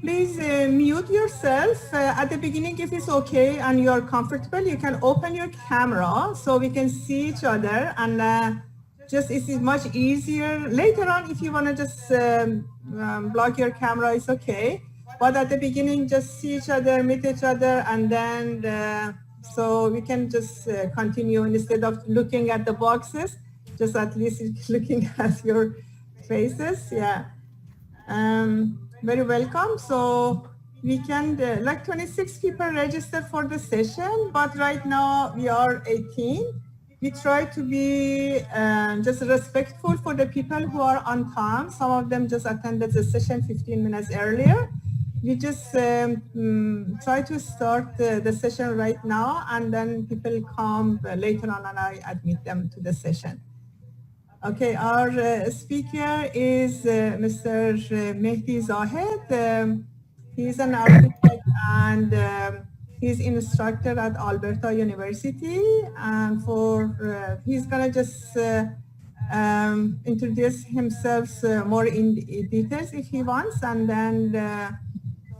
Please mute yourself. At the beginning, if it's okay and you're comfortable, you can open your camera so we can see each other, and just it's much easier. Later on, if you want to just block your camera, it's okay. But at the beginning, just see each other, meet each other, and then so we can just continue instead of looking at the boxes, just at least looking at your faces. Yeah. Very welcome. So we can, like 26 people registered for the session, but right now we are 18. We try to be just respectful for the people who are on time. Some of them just attended the session 15 minutes earlier. We just try to start the session right now, and then people come later on and I admit them to the session. Okay, our speaker is Mr. Mehdi Zahed. He's an architect and he's instructor at Alberta University. And he's gonna just introduce himself more in details if he wants, and then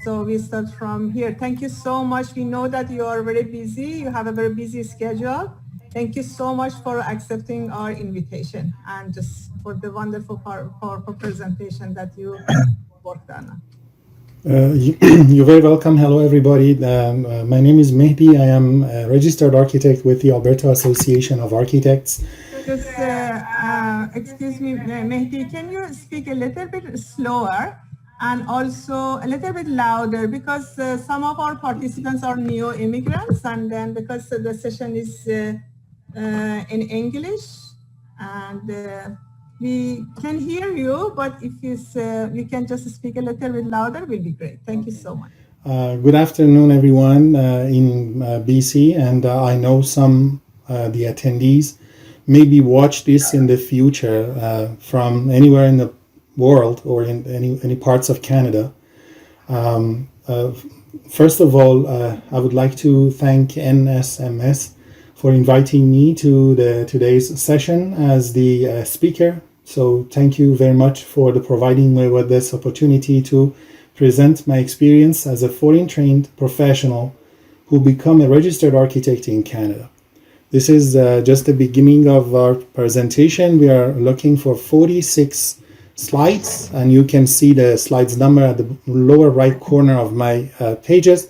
so we start from here. Thank you so much. We know that you are very busy. You have a very busy schedule. Thank you so much for accepting our invitation and just for the wonderful powerful presentation that you worked on. You're very welcome. Hello, everybody. My name is Mehdi. I am a registered architect with the Alberta Association of Architects. Just excuse me, Mehdi, can you speak a little bit slower and also a little bit louder, because some of our participants are new immigrants, and then because the session is in English, and we can hear you, but if you can just speak a little bit louder, will be great. Thank you so much. Good afternoon, everyone in BC, and I know some the attendees maybe watch this in the future from anywhere in the world or in any parts of Canada. First of all, I would like to thank NSMS for inviting me to today's session as the speaker. So thank you very much for providing me with this opportunity to present my experience as a foreign trained professional who become a registered architect in Canada. This is just the beginning of our presentation. We are looking for 46 slides, and you can see the slides number at the lower right corner of my pages.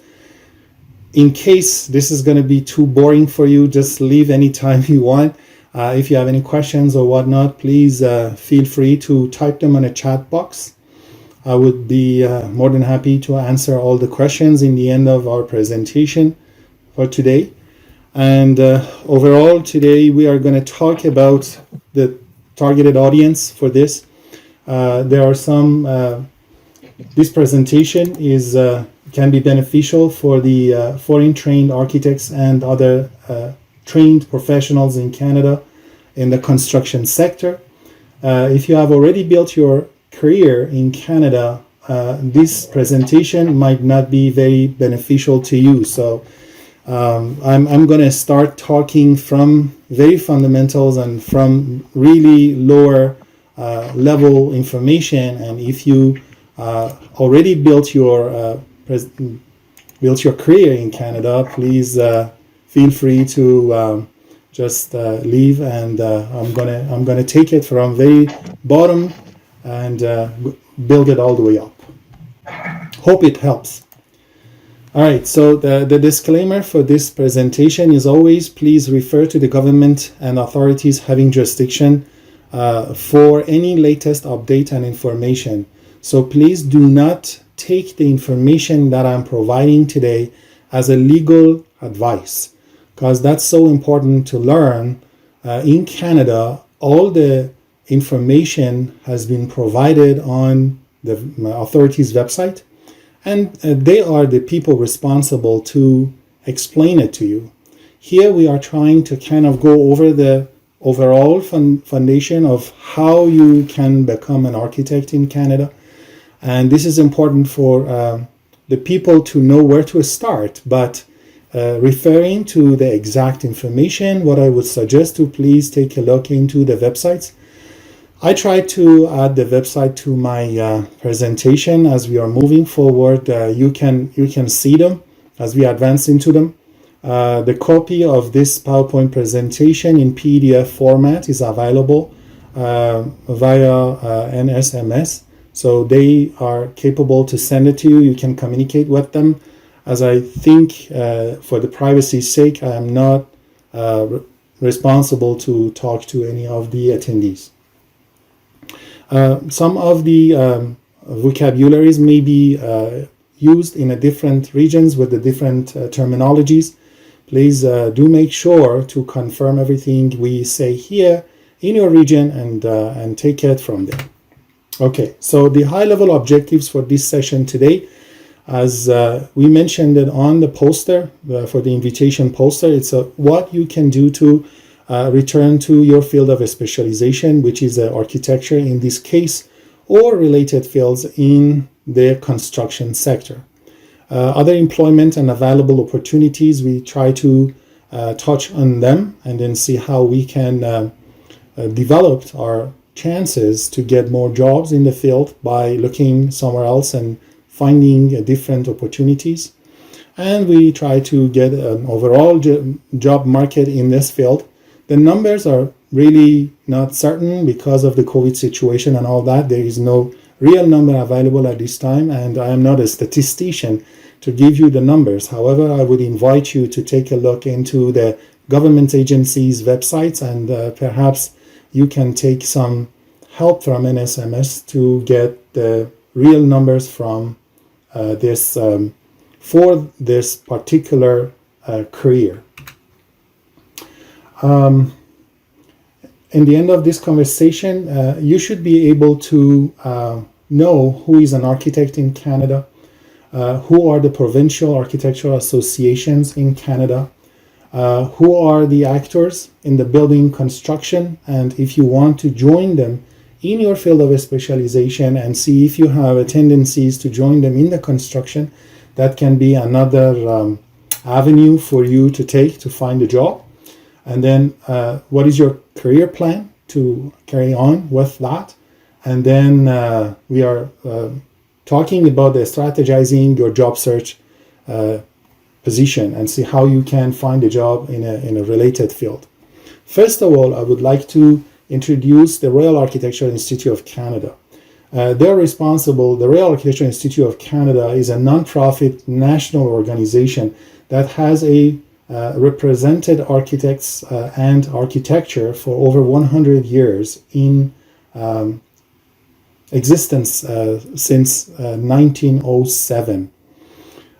In case this is going to be too boring for you, just leave anytime you want. If you have any questions or whatnot, please feel free to type them in a chat box. I would be more than happy to answer all the questions in the end of our presentation for today. And overall, today we are going to talk about the targeted audience for this. There are some, this presentation is can be beneficial for the foreign trained architects and other trained professionals in Canada in the construction sector. If you have already built your career in Canada, this presentation might not be very beneficial to you. So I'm going to start talking from very fundamentals and from really lower level information. And if you already built your career in Canada, please feel free to just leave, and I'm gonna take it from very bottom and build it all the way up. Hope it helps. All right, so the disclaimer for this presentation is always please refer to the government and authorities having jurisdiction for any latest update and information. So please do not take the information that I'm providing today as a legal advice, because that's so important to learn. In Canada, all the information has been provided on the authorities' website, and they are the people responsible to explain it to you. Here we are trying to kind of go over the overall foundation of how you can become an architect in Canada. And this is important for the people to know where to start. But referring to the exact information, what I would suggest to please take a look into the websites, I tried to add the website to my presentation as we are moving forward. You can see them as we advance into them. The copy of this PowerPoint presentation in PDF format is available via NSMS. So they are capable to send it to you. You can communicate with them. As I think for the privacy's sake, I am not responsible to talk to any of the attendees. Some of the vocabularies may be used in a different regions with the different terminologies. Please do make sure to confirm everything we say here in your region and take it from there. Okay, so the high-level objectives for this session today, as we mentioned it on the poster, for the invitation poster, it's what you can do to return to your field of specialization, which is architecture in this case, or related fields in the construction sector. Other employment and available opportunities, we try to touch on them and then see how we can develop our chances to get more jobs in the field by looking somewhere else and finding different opportunities. And we try to get an overall job market in this field. The numbers are really not certain because of the COVID situation and all that. There is no real number available at this time, and I am not a statistician to give you the numbers. However, I would invite you to take a look into the government agencies' websites, and perhaps you can take some help from NSMS to get the real numbers from this for this particular career. In the end of this conversation, you should be able to know who is an architect in Canada, who are the provincial architectural associations in Canada, who are the actors in the building construction, and if you want to join them in your field of specialization and see if you have tendencies to join them in the construction, that can be another avenue for you to take to find a job. And then what is your career plan to carry on with that? And then we are talking about the strategizing your job search position and see how you can find a job in a related field. First of all, I would like to introduce the Royal Architectural Institute of Canada. They're responsible. The Royal Architectural Institute of Canada is a non-profit national organization that has represented architects and architecture for over 100 years in existence since 1907.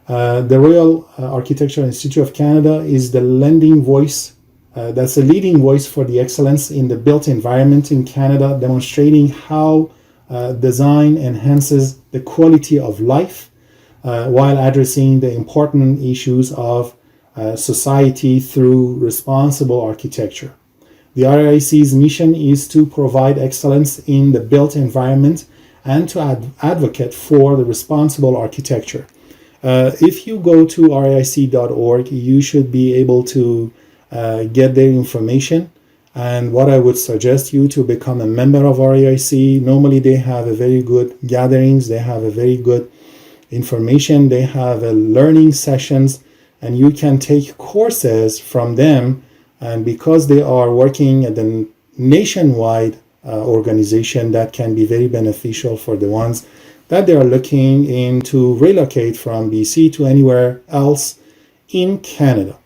The Royal Architectural Institute of Canada is the leading voice for the excellence in the built environment in Canada, demonstrating how design enhances the quality of life while addressing the important issues of society through responsible architecture. The RIIC's mission is to provide excellence in the built environment and to advocate for the responsible architecture. If you go to riic.org, you should be able to get their information. And what I would suggest you to become a member of RIIC. Normally they have a very good gatherings, they have a very good information, they have learning sessions, and you can take courses from them. And because they are working at the nationwide organization, that can be very beneficial for the ones that they are looking in to relocate from BC to anywhere else in Canada.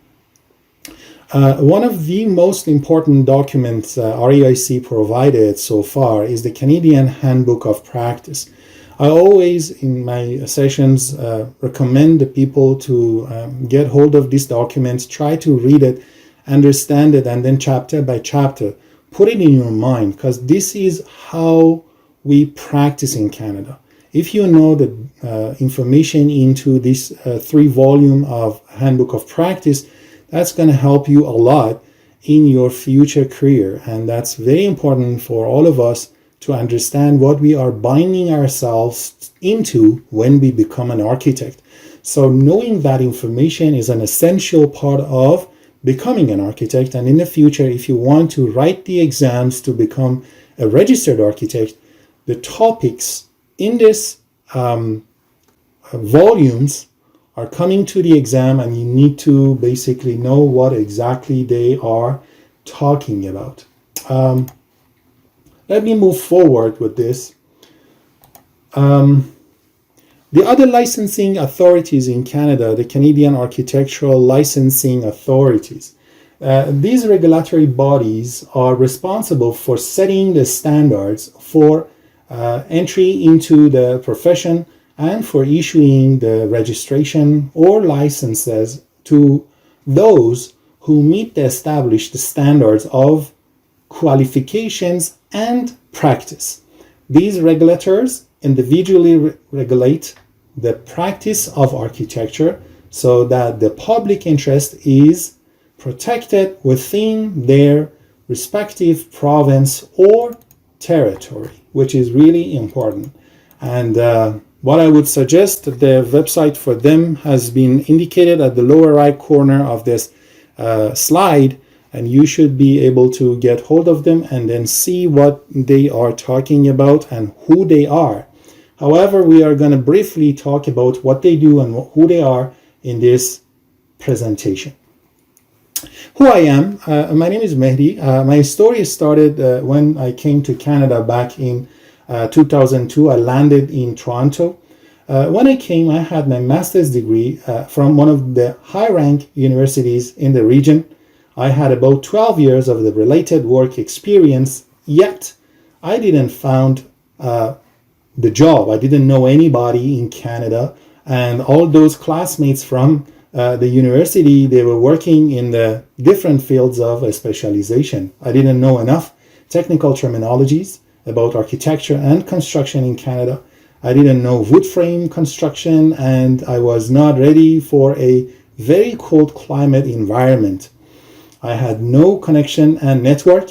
One of the most important documents REIC provided so far is the Canadian Handbook of Practice. I always, in my sessions, recommend the people to get hold of this document, try to read it, understand it, and then chapter by chapter, put it in your mind, because this is how we practice in Canada. If you know the information into this 3-volume of Handbook of Practice, that's going to help you a lot in your future career. And that's very important for all of us to understand what we are binding ourselves into when we become an architect. So knowing that information is an essential part of becoming an architect. And in the future, if you want to write the exams to become a registered architect, the topics in this volumes are coming to the exam, and you need to basically know what exactly they are talking about. Let me move forward with this. The other licensing authorities in Canada, the Canadian Architectural Licensing Authorities, these regulatory bodies are responsible for setting the standards for entry into the profession and for issuing the registration or licenses to those who meet the established standards of qualifications and practice. These regulators individually regulate the practice of architecture so that the public interest is protected within their respective province or territory, which is really important. And what I would suggest, the website for them has been indicated at the lower right corner of this slide, and you should be able to get hold of them and then see what they are talking about and who they are. However, we are going to briefly talk about what they do and who they are in this presentation. Who I am, my name is Mehdi. My story started when I came to Canada back in 2002. I landed in Toronto. When I came, I had my master's degree from one of the high-rank universities in the region. I had about 12 years of the related work experience, yet I didn't found the job. I didn't know anybody in Canada, and all those classmates from the university, they were working in the different fields of specialization. I didn't know enough technical terminologies about architecture and construction in Canada. I didn't know wood frame construction, and I was not ready for a very cold climate environment. I had no connection and network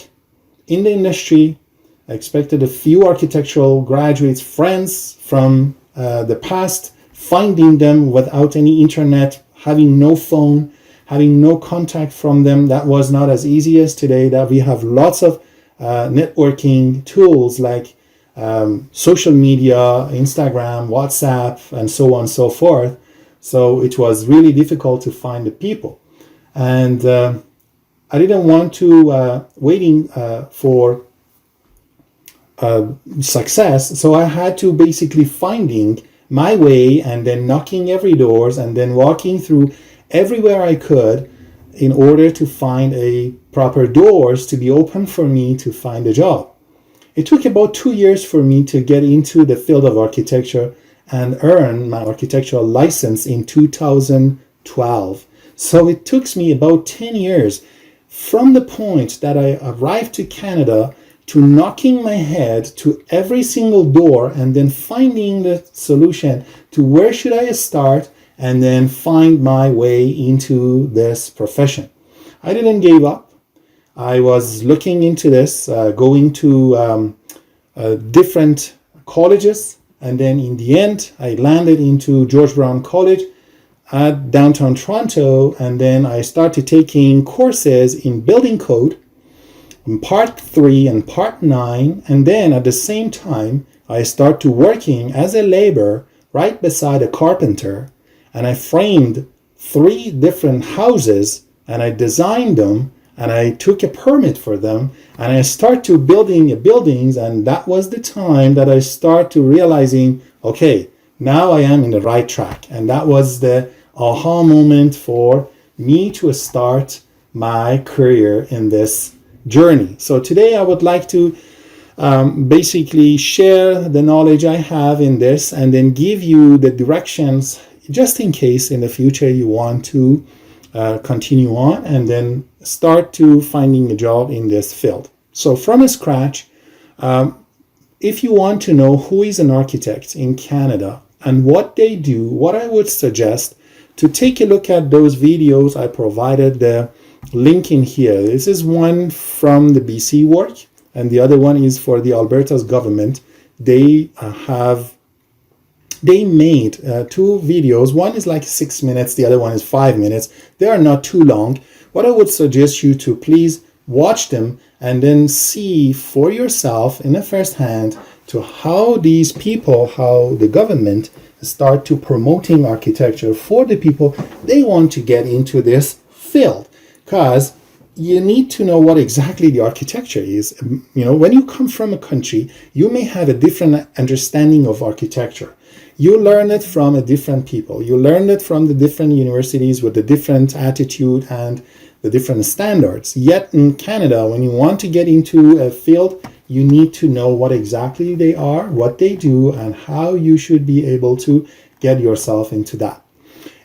in the industry. I expected a few architectural graduates, friends from the past, finding them without any internet, having no phone, having no contact from them. That was not as easy as today, that we have lots of networking tools like social media, Instagram, WhatsApp, and so on and so forth. So it was really difficult to find the people. And I didn't want to waiting for success, so I had to basically finding my way and then knocking every doors and then walking through everywhere I could in order to find a proper doors to be open for me to find a job. It took about 2 years for me to get into the field of architecture and earn my architectural license in 2012. So it took me about 10 years from the point that I arrived to Canada to knocking my head to every single door and then finding the solution to where should I start and then find my way into this profession. I didn't give up. I was looking into this, going to different colleges, and then in the end I landed into George Brown College at downtown Toronto, and then I started taking courses in building code in part 3 and part 9, and then at the same time I started working as a laborer right beside a carpenter, and I framed 3 different houses and I designed them and I took a permit for them and I started to building buildings, and that was the time that I started to realizing, okay, now I am in the right track. And that was the aha moment for me to start my career in this journey. So today I would like to basically share the knowledge I have in this and then give you the directions just in case in the future you want to continue on and then start to finding a job in this field. So from scratch, if you want to know who is an architect in Canada and what they do, what I would suggest to take a look at those videos. I provided the link in here. This is one from the BC work, and the other one is for the Alberta's government. They made 2 videos. One is like 6 minutes, the other one is 5 minutes. They are not too long. What I would suggest you to please watch them and then see for yourself in a first hand to how these people, how the government start to promoting architecture for the people they want to get into this field. Because you need to know what exactly the architecture is. When you come from a country, you may have a different understanding of architecture. You learn it from a different people. You learn it from the different universities with the different attitude and the different standards. Yet in Canada, when you want to get into a field, you need to know what exactly they are, what they do, and how you should be able to get yourself into that.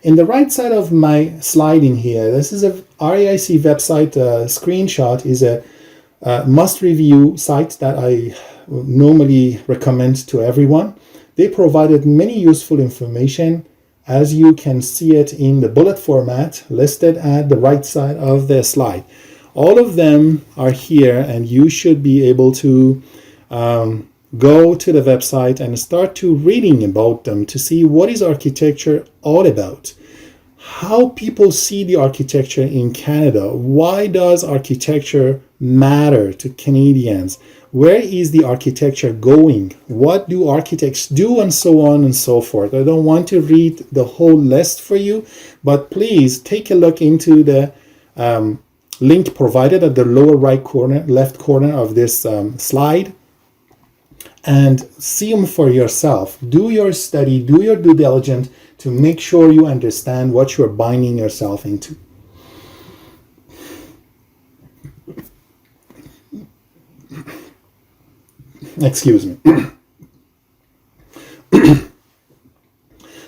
In the right side of my slide in here, this is a RAIC website screenshot, is a must-review site that I normally recommend to everyone. They provided many useful information, as you can see it in the bullet format listed at the right side of the slide. All of them are here, and you should be able to go to the website and start to reading about them to see what is architecture all about, how people see the architecture in Canada, why does architecture matter to Canadians, where is the architecture going, what do architects do, and so on and so forth. I don't want to read the whole list for you, but please take a look into the link provided at the lower right corner, left corner of this slide, and see them for yourself. Do your study, do your due diligence to make sure you understand what you're binding yourself into. Excuse me.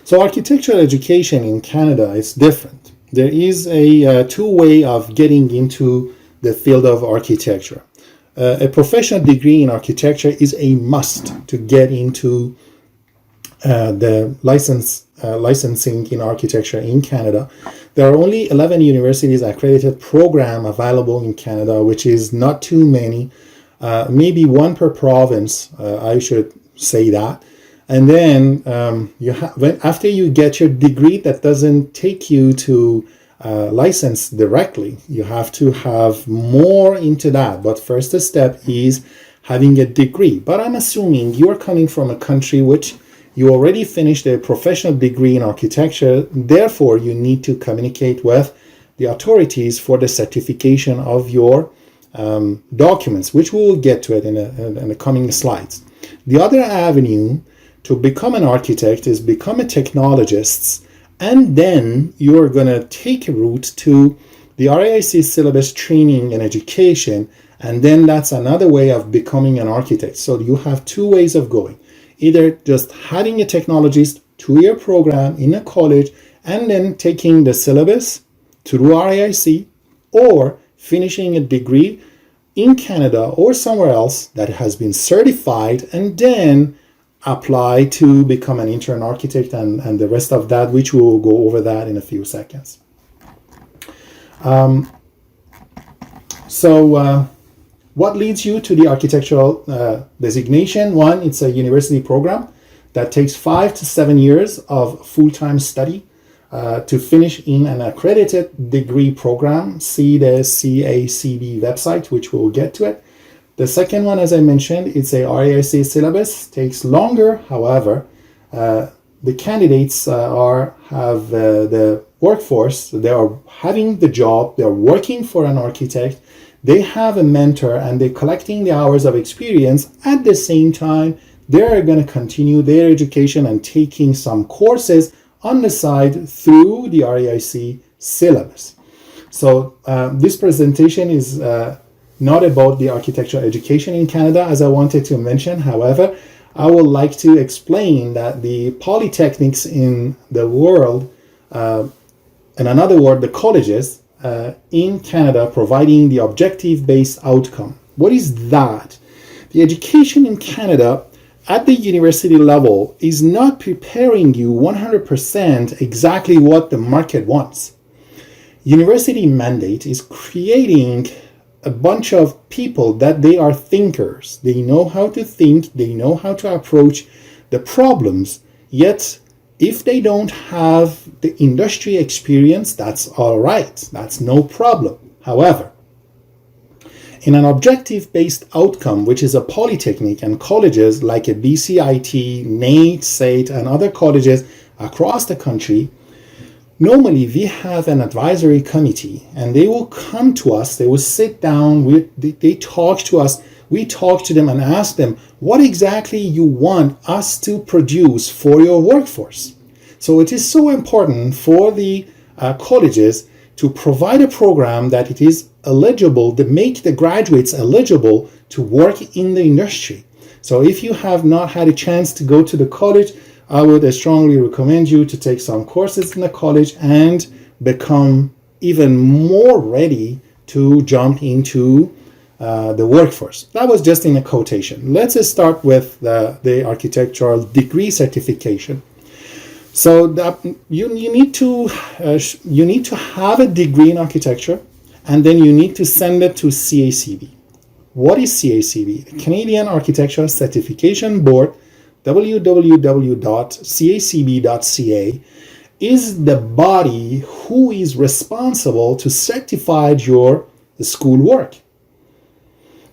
So architectural education in Canada is different. There is a two-way of getting into the field of architecture. A professional degree in architecture is a must to get into the licensing in architecture in Canada. There are only 11 universities accredited program available in Canada, which is not too many. Maybe one per province, I should say that. And then after you get your degree, that doesn't take you to license directly. You have to have more into that. But first step is having a degree. But I'm assuming you're coming from a country which you already finished a professional degree in architecture. Therefore, you need to communicate with the authorities for the certification of your documents, which we will get to it in the coming slides. The other avenue to become an architect is become a technologist, and then you're going to take a route to the RAIC syllabus training and education, and then that's another way of becoming an architect. So you have two ways of going. Either just having a technologist 2-year program in a college and then taking the syllabus through RAIC, or finishing a degree in Canada or somewhere else that has been certified and then apply to become an intern architect and the rest of that, which we will go over that in a few seconds. What leads you to the architectural designation? One, it's a university program that takes 5 to 7 years of full-time study to finish in an accredited degree program. See the CACB website, which we'll get to it. The second one, as I mentioned, it's a RAIC syllabus, takes longer. However, the candidates have the workforce, they are having the job, they're working for an architect, they have a mentor, and they're collecting the hours of experience. At the same time, they're going to continue their education and taking some courses on the side through the RAIC syllabus. So this presentation is not about the architectural education in Canada, as I wanted to mention. However, I would like to explain that the polytechnics in the world, in another word, the colleges in Canada, providing the objective-based outcome. What is that? The education in Canada at the university level is not preparing you 100% exactly what the market wants. University mandate is creating a bunch of people that they are thinkers. They know how to think, they know how to approach the problems, yet if they don't have the industry experience, that's all right. That's no problem. However, In an objective-based outcome, which is a polytechnic and colleges like a BCIT, NATE, SAIT, and other colleges across the country, normally we have an advisory committee and they will come to us, they will sit down, they talk to us, we talk to them and ask them what exactly you want us to produce for your workforce. So it is so important for the colleges to provide a program that it is eligible, to make the graduates eligible to work in the industry. So if you have not had a chance to go to the college, I would strongly recommend you to take some courses in the college and become even more ready to jump into the workforce. That was just in a quotation. Let's start with the architectural degree certification. So that you need to have a degree in architecture, and then you need to send it to CACB. What is CACB? The Canadian Architectural Certification Board, www.cacb.ca, is the body who is responsible to certify your schoolwork.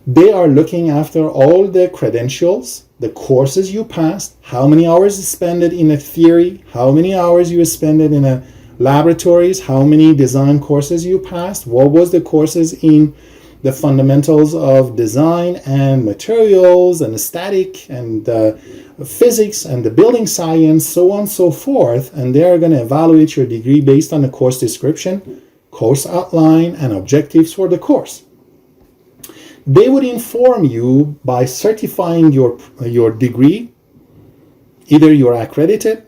They are looking after all the credentials, the courses you passed, how many hours you spent it in a theory, how many hours you spent it in a laboratories, how many design courses you passed, what was the courses in the fundamentals of design and materials and static and physics and the building science, so on and so forth. And they are going to evaluate your degree based on the course description, course outline, and objectives for the course. They would inform you by certifying your degree, either you're accredited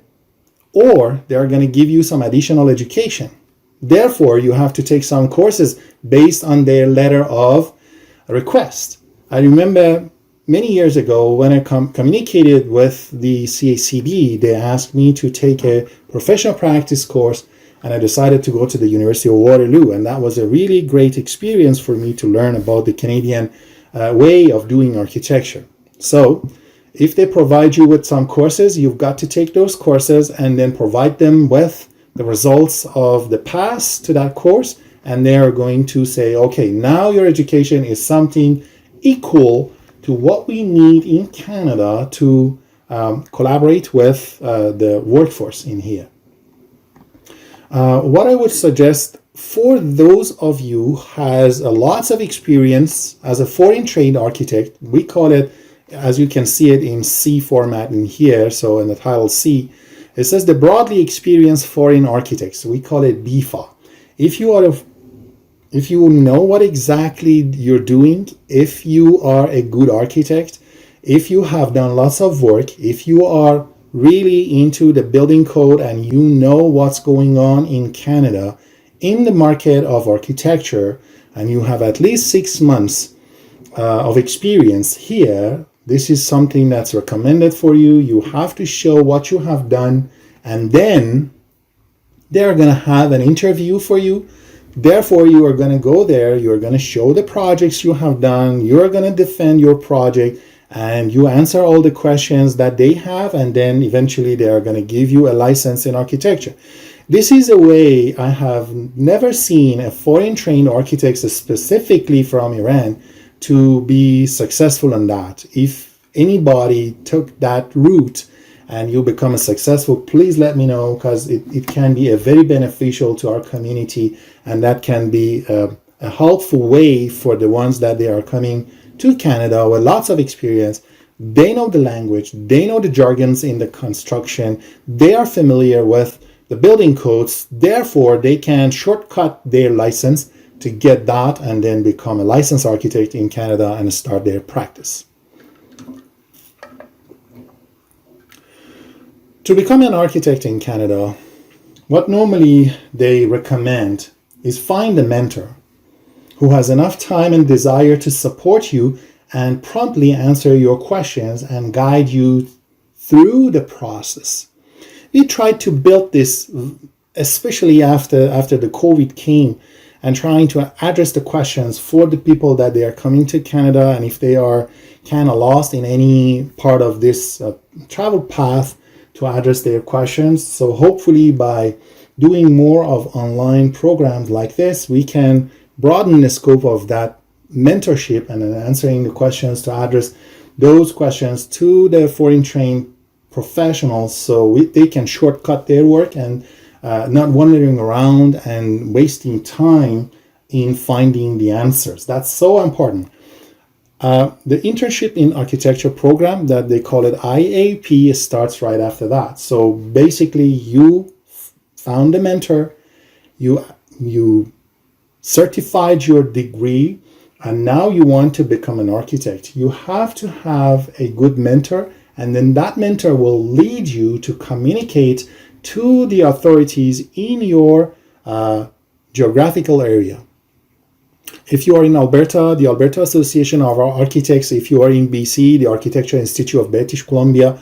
or they're going to give you some additional education. Therefore, you have to take some courses based on their letter of request. I remember many years ago when I communicated with the CACB, they asked me to take a professional practice course, and I decided to go to the University of Waterloo. And that was a really great experience for me to learn about the Canadian way of doing architecture. So if they provide you with some courses, you've got to take those courses and then provide them with the results of the pass to that course. And they are going to say, okay, now your education is something equal to what we need in Canada to collaborate with the workforce in here. What I would suggest for those of you who has lots of experience as a foreign trained architect, we call it, as you can see it in C format in here, so in the title C, it says the broadly experienced foreign architects. We call it BFA. If you know what exactly you're doing, if you are a good architect, if you have done lots of work, if you are really into the building code and you know what's going on in Canada in the market of architecture, and you have at least 6 months of experience here, this is something that's recommended for you. You have to show what you have done, and then they're going to have an interview for you. Therefore, you are going to go there, you're going to show the projects you have done, you're going to defend your project, and you answer all the questions that they have, and then eventually they are going to give you a license in architecture. This is a way I have never seen a foreign trained architect, specifically from Iran, to be successful in that. If anybody took that route and you become a successful, please let me know, because it can be a very beneficial to our community, and that can be a helpful way for the ones that they are coming to Canada with lots of experience. They know the language, they know the jargons in the construction, they are familiar with the building codes, therefore they can shortcut their license to get that and then become a licensed architect in Canada and start their practice. To become an architect in Canada, what normally they recommend is find a mentor who has enough time and desire to support you and promptly answer your questions and guide you through the process. We tried to build this, especially after the COVID came, and trying to address the questions for the people that they are coming to Canada, and if they are kind of lost in any part of this travel path, to address their questions. So hopefully by doing more of online programs like this, we can broaden the scope of that mentorship and answering the questions to address those questions to the foreign trained professionals so they can shortcut their work and not wandering around and wasting time in finding the answers. That's so important. The internship in architecture program that they call it IAP starts right after that. So basically you found a mentor, you certified your degree, and now you want to become an architect. You have to have a good mentor, and then that mentor will lead you to communicate to the authorities in your geographical area. If you are in Alberta, the Alberta Association of Architects. If you are in BC, the Architecture Institute of British Columbia.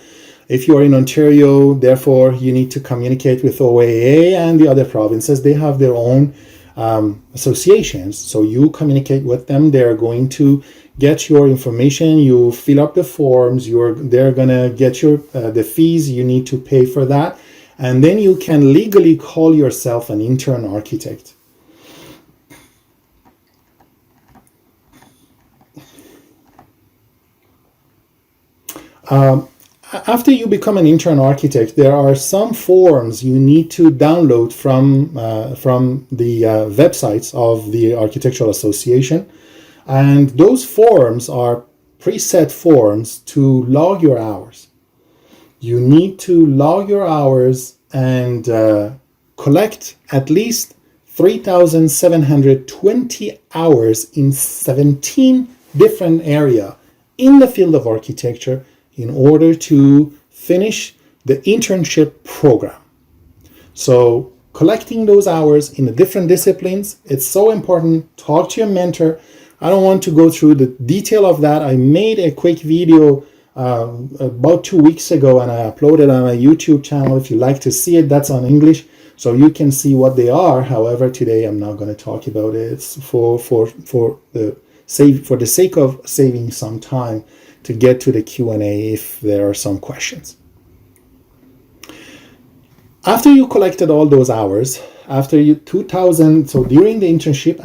If you are in Ontario, therefore, you need to communicate with OAA and the other provinces. They have their own associations. So you communicate with them. They're going to get your information. You fill up the forms. They're going to get your the fees you need to pay for that. And then you can legally call yourself an intern architect. After you become an intern architect, there are some forms you need to download from the websites of the Architectural Association. And those forms are preset forms to log your hours. You need to log your hours and collect at least 3,720 hours in 17 different areas in the field of architecture in order to finish the internship program. So collecting those hours in the different disciplines, it's so important. Talk to your mentor. I don't want to go through the detail of that. I made a quick video about 2 weeks ago and I uploaded on my YouTube channel. If you like to see it, that's on English, so you can see what they are. However, today I'm not going to talk about it. It's for the sake of saving some time to get to the Q&A if there are some questions. After you collected all those hours, after during the internship,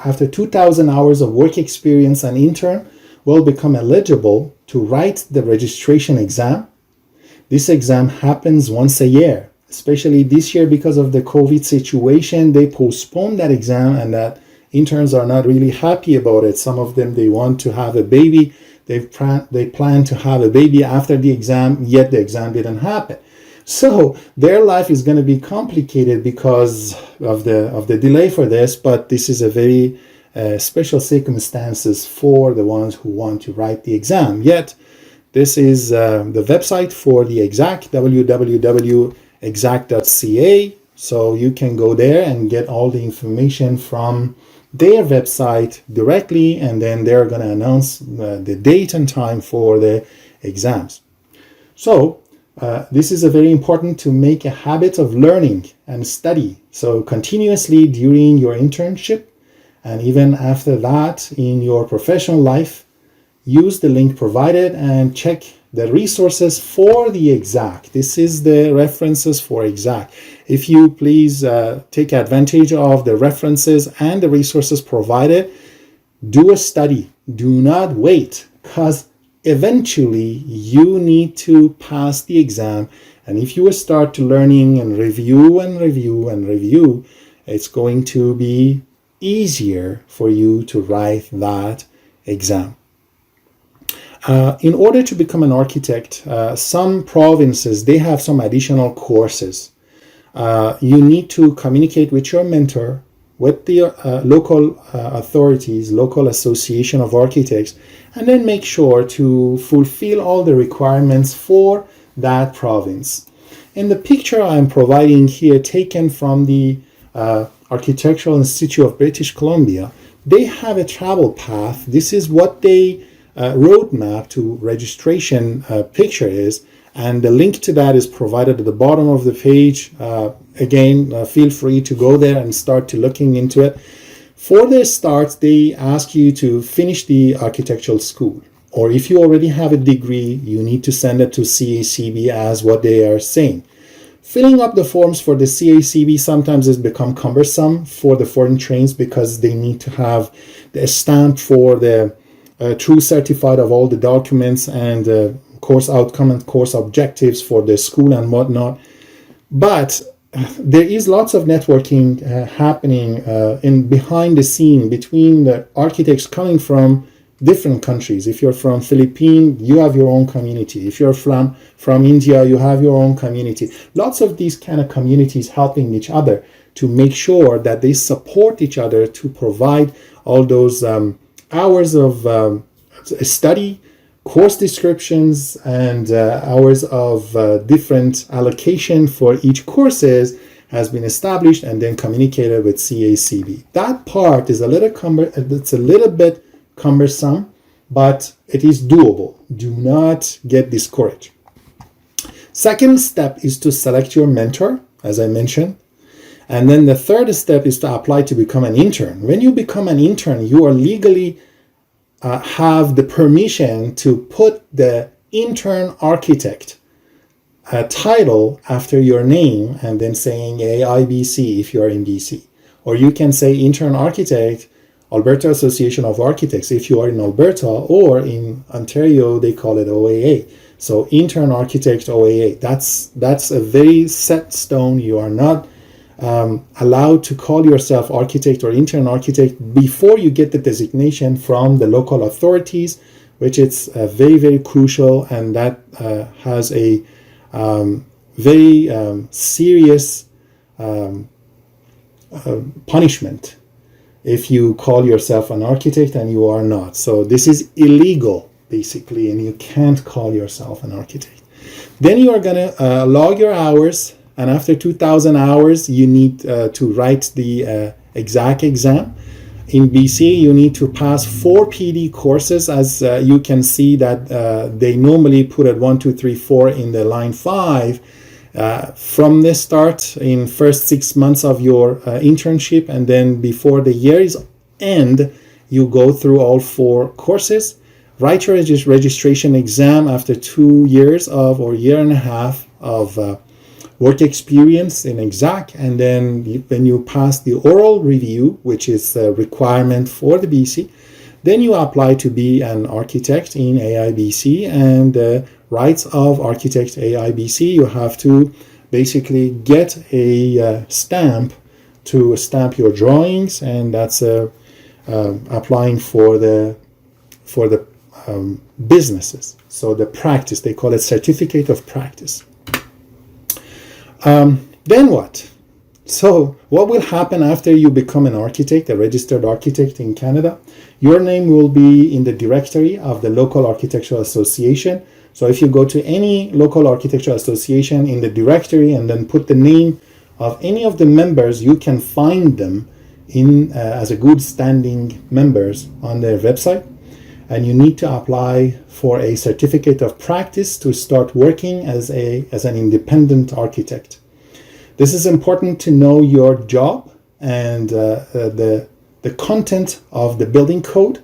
after 2,000 hours of work experience, an intern will become eligible to write the registration exam. This exam happens once a year, especially this year because of the COVID situation. They postponed that exam, and that interns are not really happy about it. Some of them, they want to have a baby. They plan to have a baby after the exam, yet the exam didn't happen. So their life is going to be complicated because of the delay for this, but this is a very special circumstances for the ones who want to write the exam. Yet, this is the website for the exact, www.exact.ca. So you can go there and get all the information from their website directly, and then they're going to announce the date and time for the exams. So this is a very important to make a habit of learning and study. So continuously during your internship and even after that in your professional life, use the link provided and check the resources for the exact. This is the references for exact. If you please take advantage of the references and the resources provided, do a study. Do not wait, because eventually you need to pass the exam. And if you start to learning and review, it's going to be easier for you to write that exam. In order to become an architect, some provinces, they have some additional courses. You need to communicate with your mentor, with the local authorities, local association of architects, and then make sure to fulfill all the requirements for that province. In the picture I'm providing here, taken from the Architectural Institute of British Columbia, they have a travel path. This is what they roadmap to registration picture is, and the link to that is provided at the bottom of the page. Again, feel free to go there and start to looking into it. For the start, they ask you to finish the architectural school, or if you already have a degree, you need to send it to CACB as what they are saying. Filling up the forms for the CACB sometimes has become cumbersome for the foreign trains because they need to have the stamp for the true certified of all the documents and course outcome and course objectives for the school and whatnot. But there is lots of networking happening in behind the scene between the architects coming from different countries. If you're from Philippines, you have your own community. If you're from India, you have your own community. Lots of these kind of communities helping each other to make sure that they support each other to provide all those hours of study, course descriptions, and hours of different allocation for each courses has been established and then communicated with CACB. That part is a little bit cumbersome, but it is doable. Do not get discouraged. Second step is to select your mentor, as I mentioned. And then the third step is to apply to become an intern. When you become an intern, you are legally have the permission to put the intern architect title after your name and then saying AIBC if you are in DC. Or you can say intern architect, Alberta Association of Architects if you are in Alberta, or in Ontario they call it OAA. So intern architect OAA. That's a very set stone. You are not allowed to call yourself architect or intern architect before you get the designation from the local authorities, which is very, very crucial, and that has a very serious punishment if you call yourself an architect and you are not. So this is illegal, basically, and you can't call yourself an architect. Then you are going to log your hours, and after 2,000 hours, you need to write the exact exam. In BC, you need to pass 4 PD courses, as you can see that they normally put at 1, 2, 3, 4 in the line 5. From the start in first 6 months of your internship, and then before the year's end, you go through all 4 courses. Write your registration exam after 2 years of, or year and a half of work experience in exact, and then when you pass the oral review, which is a requirement for the BC, then you apply to be an architect in AIBC, and rights of architect AIBC, you have to basically get a stamp to stamp your drawings, and that's applying for the businesses. So the practice, they call it certificate of practice. Then what? So what will happen after you become an architect, a registered architect in Canada? Your name will be in the directory of the local architectural association. So if you go to any local architectural association in the directory and then put the name of any of the members, you can find them in as a good standing members on their website. And you need to apply for a certificate of practice to start working as an independent architect. This is important to know your job and the content of the building code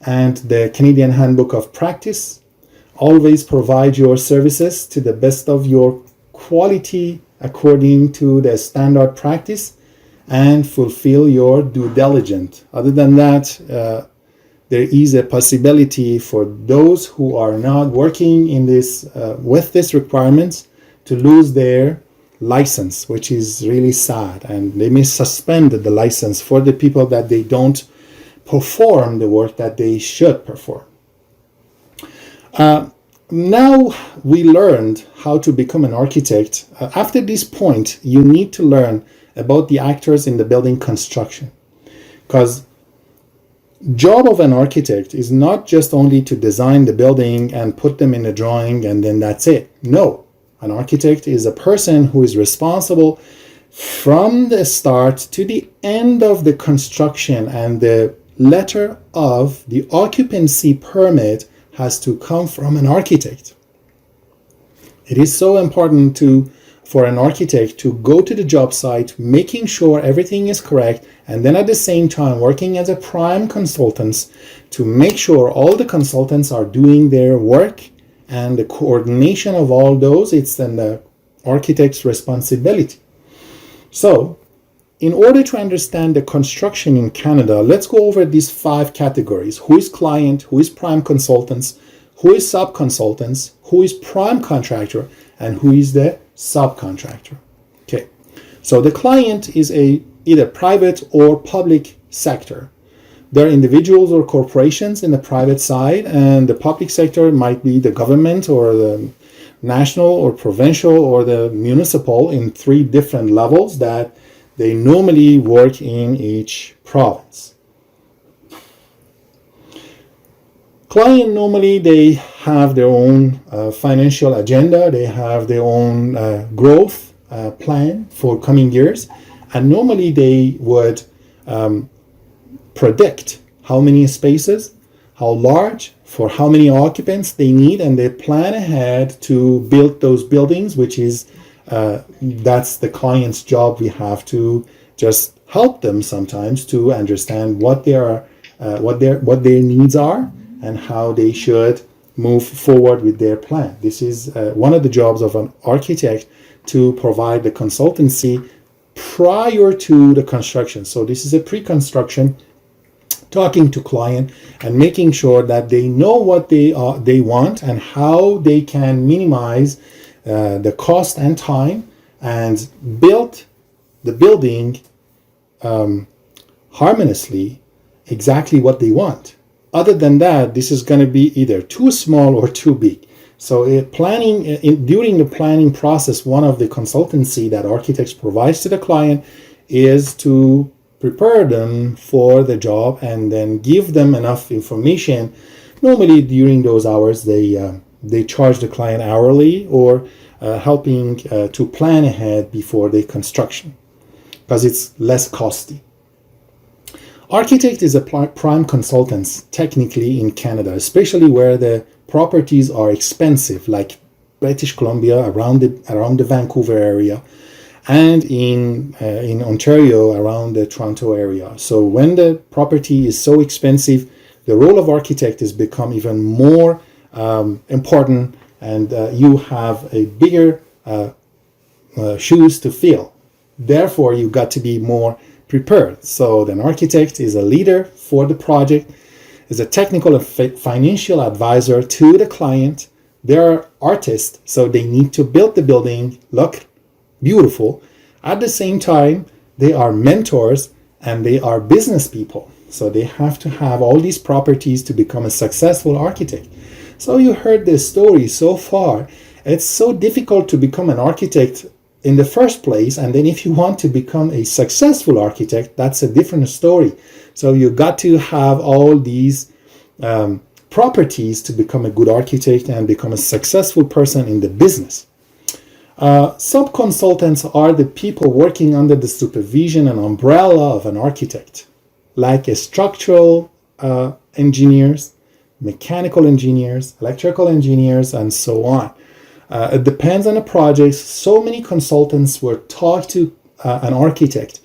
and the Canadian Handbook of Practice. Always provide your services to the best of your quality according to the standard practice and fulfill your due diligence. Other than that, there is a possibility for those who are not working in this with these requirements to lose their license, which is really sad, and they may suspend the license for the people that they don't perform the work that they should perform. Now we learned how to become an architect. After this point, you need to learn about the actors in the building construction, because job of an architect is not just only to design the building and put them in a drawing and then that's it. No, an architect is a person who is responsible from the start to the end of the construction, and the letter of the occupancy permit has to come from an architect. It is so important for an architect to go to the job site, making sure everything is correct, and then at the same time working as a prime consultant to make sure all the consultants are doing their work, and the coordination of all those, it's in the architect's responsibility. So, in order to understand the construction in Canada, let's go over these 5 categories. Who is client, who is prime consultants, who is sub-consultants, who is prime contractor, and who is the subcontractor. Okay, so the client is either private or public sector. There are individuals or corporations in the private side, and the public sector might be the government or the national or provincial or the municipal in 3 different levels that they normally work in each province. Client normally they have their own financial agenda, they have their own growth plan for coming years, and normally they would predict how many spaces, how large, for how many occupants they need, and they plan ahead to build those buildings, which is that's the client's job. We have to just help them sometimes to understand what their needs are and how they should move forward with their plan. This is one of the jobs of an architect, to provide the consultancy prior to the construction. So this is a pre-construction, talking to client and making sure that they know what they want and how they can minimize the cost and time and build the building harmoniously, exactly what they want. Other than that, this is going to be either too small or too big. So during the planning process, one of the consultancy that architects provides to the client is to prepare them for the job and then give them enough information. Normally during those hours, they charge the client hourly or helping to plan ahead before the construction, because it's less costly. Architect is a prime consultant technically in Canada, especially where the properties are expensive, like British Columbia, around the Vancouver area, and in Ontario, around the Toronto area. So when the property is so expensive, the role of architect has become even more important, and you have a bigger shoes to fill. Therefore, you got to be more prepared. So an architect is a leader for the project, is a technical and financial advisor to the client. They're artists, so they need to build the building look beautiful. At the same time, they are mentors and they are business people. So they have to have all these properties to become a successful architect. So you heard this story so far. It's so difficult to become an architect in the first place, and then if you want to become a successful architect, that's a different story. So you got to have all these properties to become a good architect and become a successful person in the business. Sub-consultants are the people working under the supervision and umbrella of an architect, like a structural engineers, mechanical engineers, electrical engineers, and so on. It depends on the project. So many consultants were taught to an architect.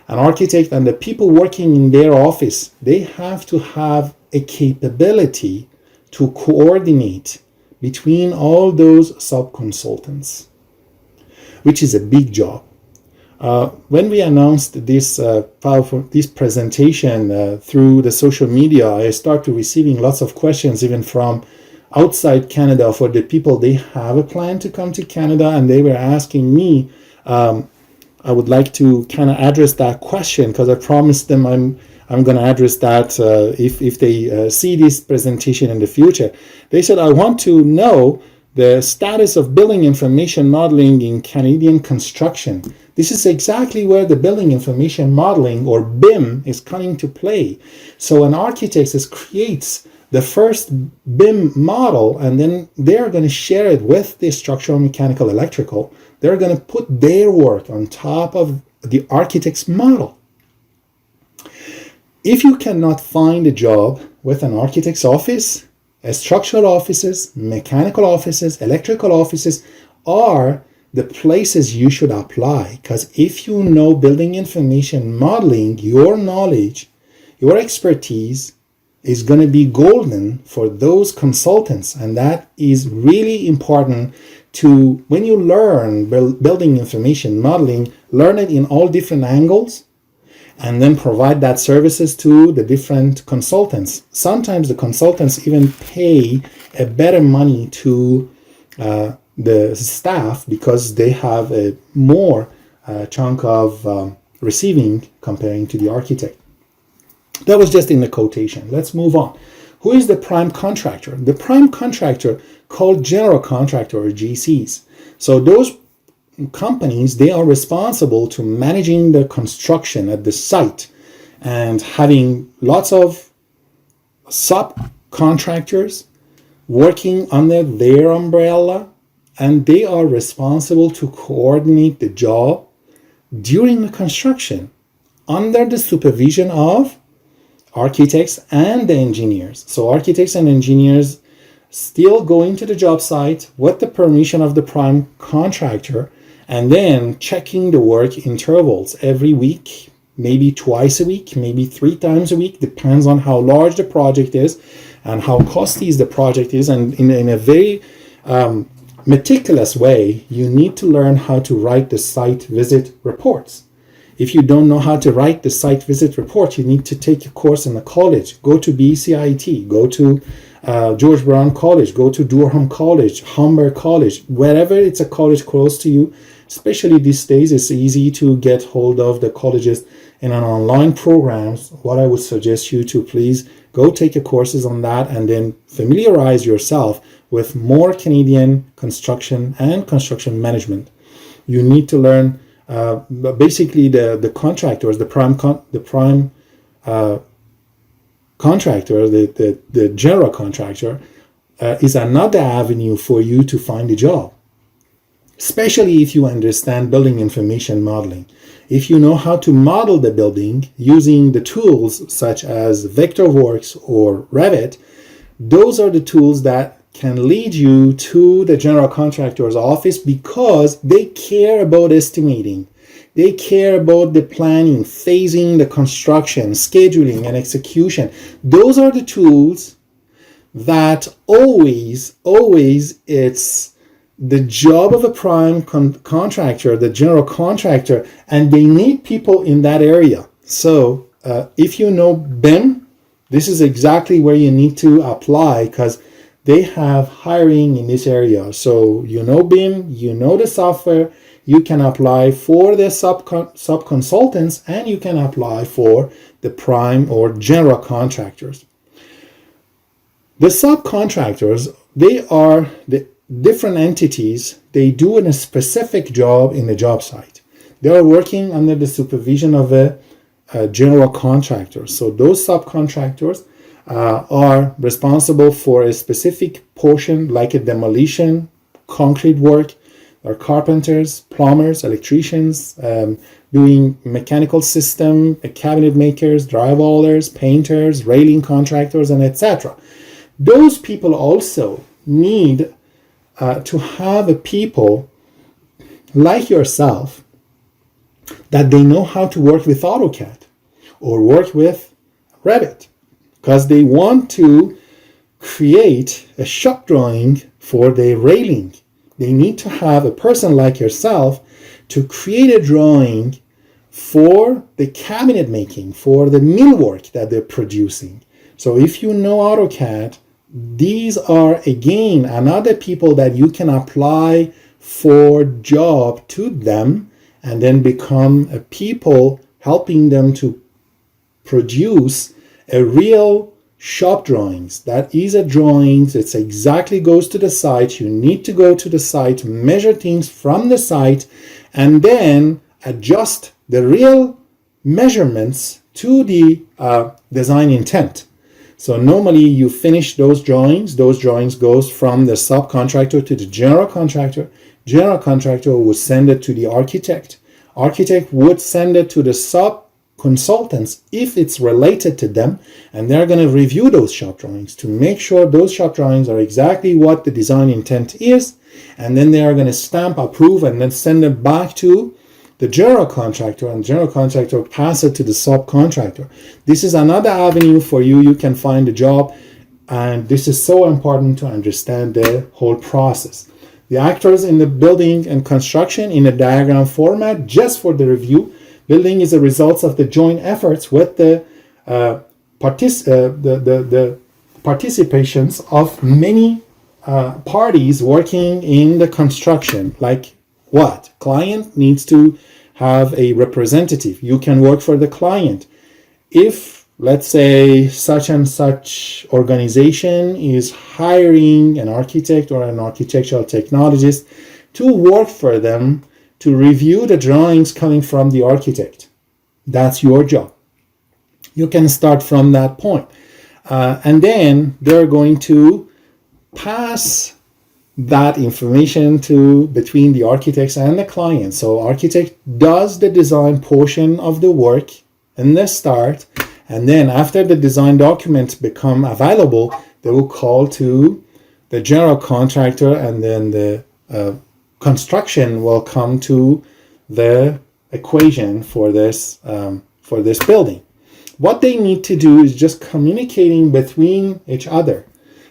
An architect and the people working in their office, they have to have a capability to coordinate between all those sub-consultants, which is a big job. When we announced this this presentation through the social media, I started receiving lots of questions, even from outside Canada, for the people they have a plan to come to Canada, and they were asking me. I would like to kind of address that question, because I promised them I'm going to address that if they see this presentation in the future. They said, I want to know the status of building information modeling in Canadian construction. This is exactly where the building information modeling, or BIM, is coming to play. So an architect creates the first BIM model, and then they're going to share it with the structural, mechanical, electrical. They're going to put their work on top of the architect's model. If you cannot find a job with an architect's office, structural offices, mechanical offices, electrical offices are the places you should apply. Because if you know building information modeling, your knowledge, your expertise is going to be golden for those consultants. And that is really important to, when you learn building information modeling, learn it in all different angles, and then provide that services to the different consultants. Sometimes the consultants even pay a better money to the staff because they have a more chunk of receiving comparing to the architect. That was just in the quotation. Let's move on. Who is the prime contractor? The prime contractor, called general contractor or GCs. So those companies, they are responsible to managing the construction at the site and having lots of subcontractors working under their umbrella, and they are responsible to coordinate the job during the construction under the supervision of architects and the engineers. So architects and engineers still going to the job site with the permission of the prime contractor, and then checking the work intervals every week, maybe twice a week, maybe 3 times a week, depends on how large the project is and how costly the project is. And in a very meticulous way, you need to learn how to write the site visit reports. If you don't know how to write the site visit report, you need to take a course in a college. Go to BCIT, go to George Brown College, go to Durham College, Humber College, wherever it's a college close to you. Especially these days, it's easy to get hold of the colleges in an online programs. What I would suggest you to please go take a courses on that and then familiarize yourself with more Canadian construction and construction management. You need to learn basically the contractors, the prime contractor, the general contractor is another avenue for you to find a job, especially if you understand building information modeling. If you know how to model the building using the tools such as Vectorworks or Revit, those are the tools that can lead you to the general contractor's office because they care about estimating. They care about the planning, phasing the construction, scheduling, and execution. Those are the tools that always it's the job of a prime contractor, the general contractor, and they need people in that area. So if you know BIM, this is exactly where you need to apply because they have hiring in this area. So you know BIM, you know the software, you can apply for the sub-consultants, and you can apply for the prime or general contractors. The subcontractors, they are the different entities. They do a specific job in the job site. They are working under the supervision of a general contractor. So those subcontractors are responsible for a specific portion, like a demolition, concrete work. Are carpenters, plumbers, electricians, doing mechanical system, cabinet makers, drywallers, painters, railing contractors, and etc. Those people also need to have a people like yourself that they know how to work with AutoCAD or work with Revit, because they want to create a shop drawing for their railing. They need to have a person like yourself to create a drawing for the cabinet making, for the millwork that they're producing. So if you know AutoCAD, these are again another people that you can apply for job to them and then become a people helping them to produce a real shop drawings. That is a drawings. It's exactly goes to the site. You need to go to the site, measure things from the site, and then adjust the real measurements to the design intent. So normally you finish those drawings goes from the subcontractor to the general contractor. General contractor would send it to the architect. Architect would send it to the consultants if it's related to them, and they're going to review those shop drawings to make sure those shop drawings are exactly what the design intent is, and then they are going to stamp, approve, and then send it back to the general contractor, and the general contractor pass it to the subcontractor. This is another avenue for you. You can find a job, and this is so important to understand the whole process. The actors in the building and construction in a diagram format just for the review. Building is a result of the joint efforts with the participations of many parties working in the construction. Like what? Client needs to have a representative. You can work for the client. If, let's say, such and such organization is hiring an architect or an architectural technologist to work for them to review the drawings coming from the architect, that's your job. You can start from that point. And then they're going to pass that information to between the architects and the client. So architect does the design portion of the work in the start, and then after the design documents become available, they will call to the general contractor, and then the construction will come to the equation for this building. What they need to do is just communicating between each other.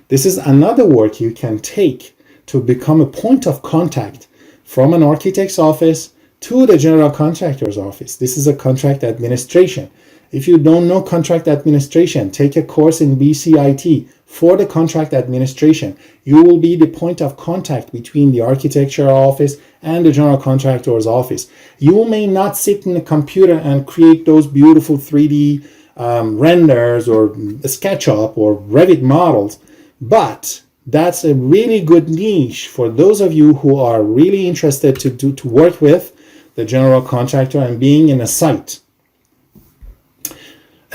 This is another work you can take to become a point of contact from an architect's office to the general contractor's office. This is a contract administration. If you don't know contract administration, take a course in BCIT for the contract administration. You will be the point of contact between the architectural office and the general contractor's office. You may not sit in a computer and create those beautiful 3D renders or SketchUp or Revit models, but that's a really good niche for those of you who are really interested to work with the general contractor and being in a site.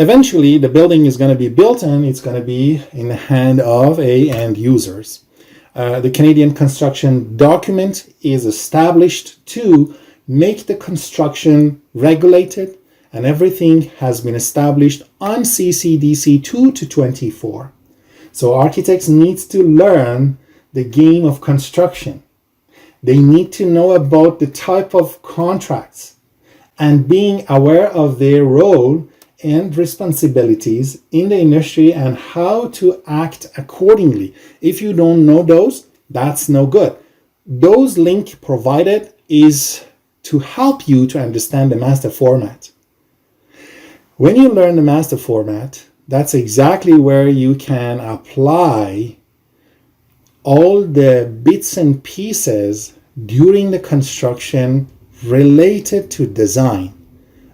Eventually, the building is going to be built and it's going to be in the hand of end users. The Canadian construction document is established to make the construction regulated, and everything has been established on CCDC 2 to 24. So architects need to learn the game of construction. They need to know about the type of contracts and being aware of their role and responsibilities in the industry and how to act accordingly. If you don't know those, that's no good. Those link provided is to help you to understand the master format. When you learn the master format, that's exactly where you can apply all the bits and pieces during the construction related to design.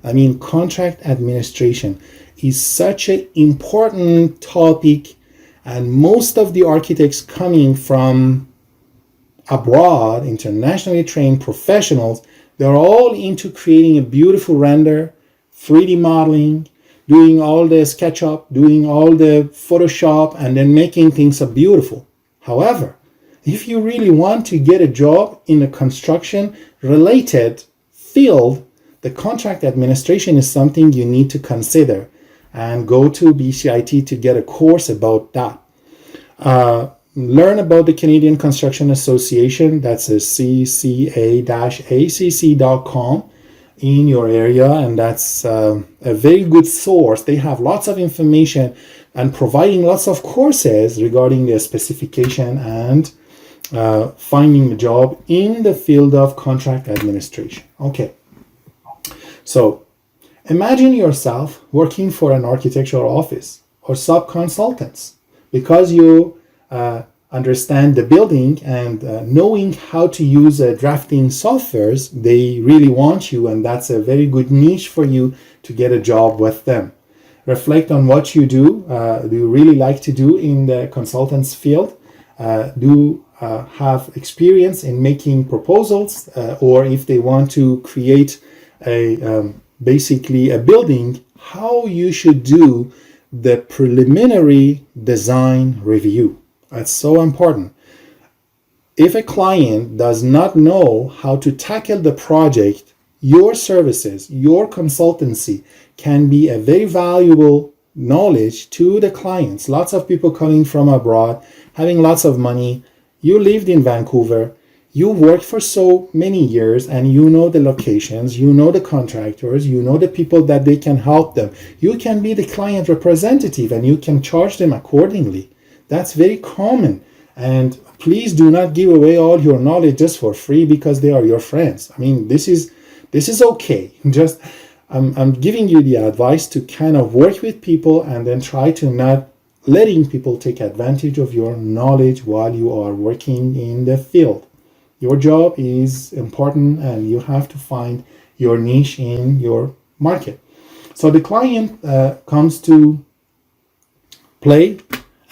I mean, contract administration is such an important topic, and most of the architects coming from abroad, internationally trained professionals, they're all into creating a beautiful render, 3D modeling, doing all the SketchUp, doing all the Photoshop, and then making things so beautiful. However, if you really want to get a job in a construction related field, the contract administration is something you need to consider and go to BCIT to get a course about that. Learn about the Canadian Construction Association, that's a cca-acc.com in your area, and that's a very good source. They have lots of information and providing lots of courses regarding their specification and finding a job in the field of contract administration. Okay. So imagine yourself working for an architectural office or sub-consultants. Because you understand the building and knowing how to use drafting softwares, they really want you, and that's a very good niche for you to get a job with them. Reflect on what you do. Do you really like to do in the consultants field? Do have experience in making proposals, or if they want to create basically a building, how you should do the preliminary design review. That's so important. If a client does not know how to tackle the project, your services, your consultancy can be a very valuable knowledge to the clients. Lots of people coming from abroad, having lots of money. You lived in Vancouver. You worked for so many years and you know the locations, you know the contractors, you know the people that they can help them. You can be the client representative and you can charge them accordingly. That's very common. And please do not give away all your knowledge just for free because they are your friends. I mean, this is okay. Just I'm giving you the advice to kind of work with people and then try to not letting people take advantage of your knowledge while you are working in the field. Your job is important and you have to find your niche in your market. So the client comes to play,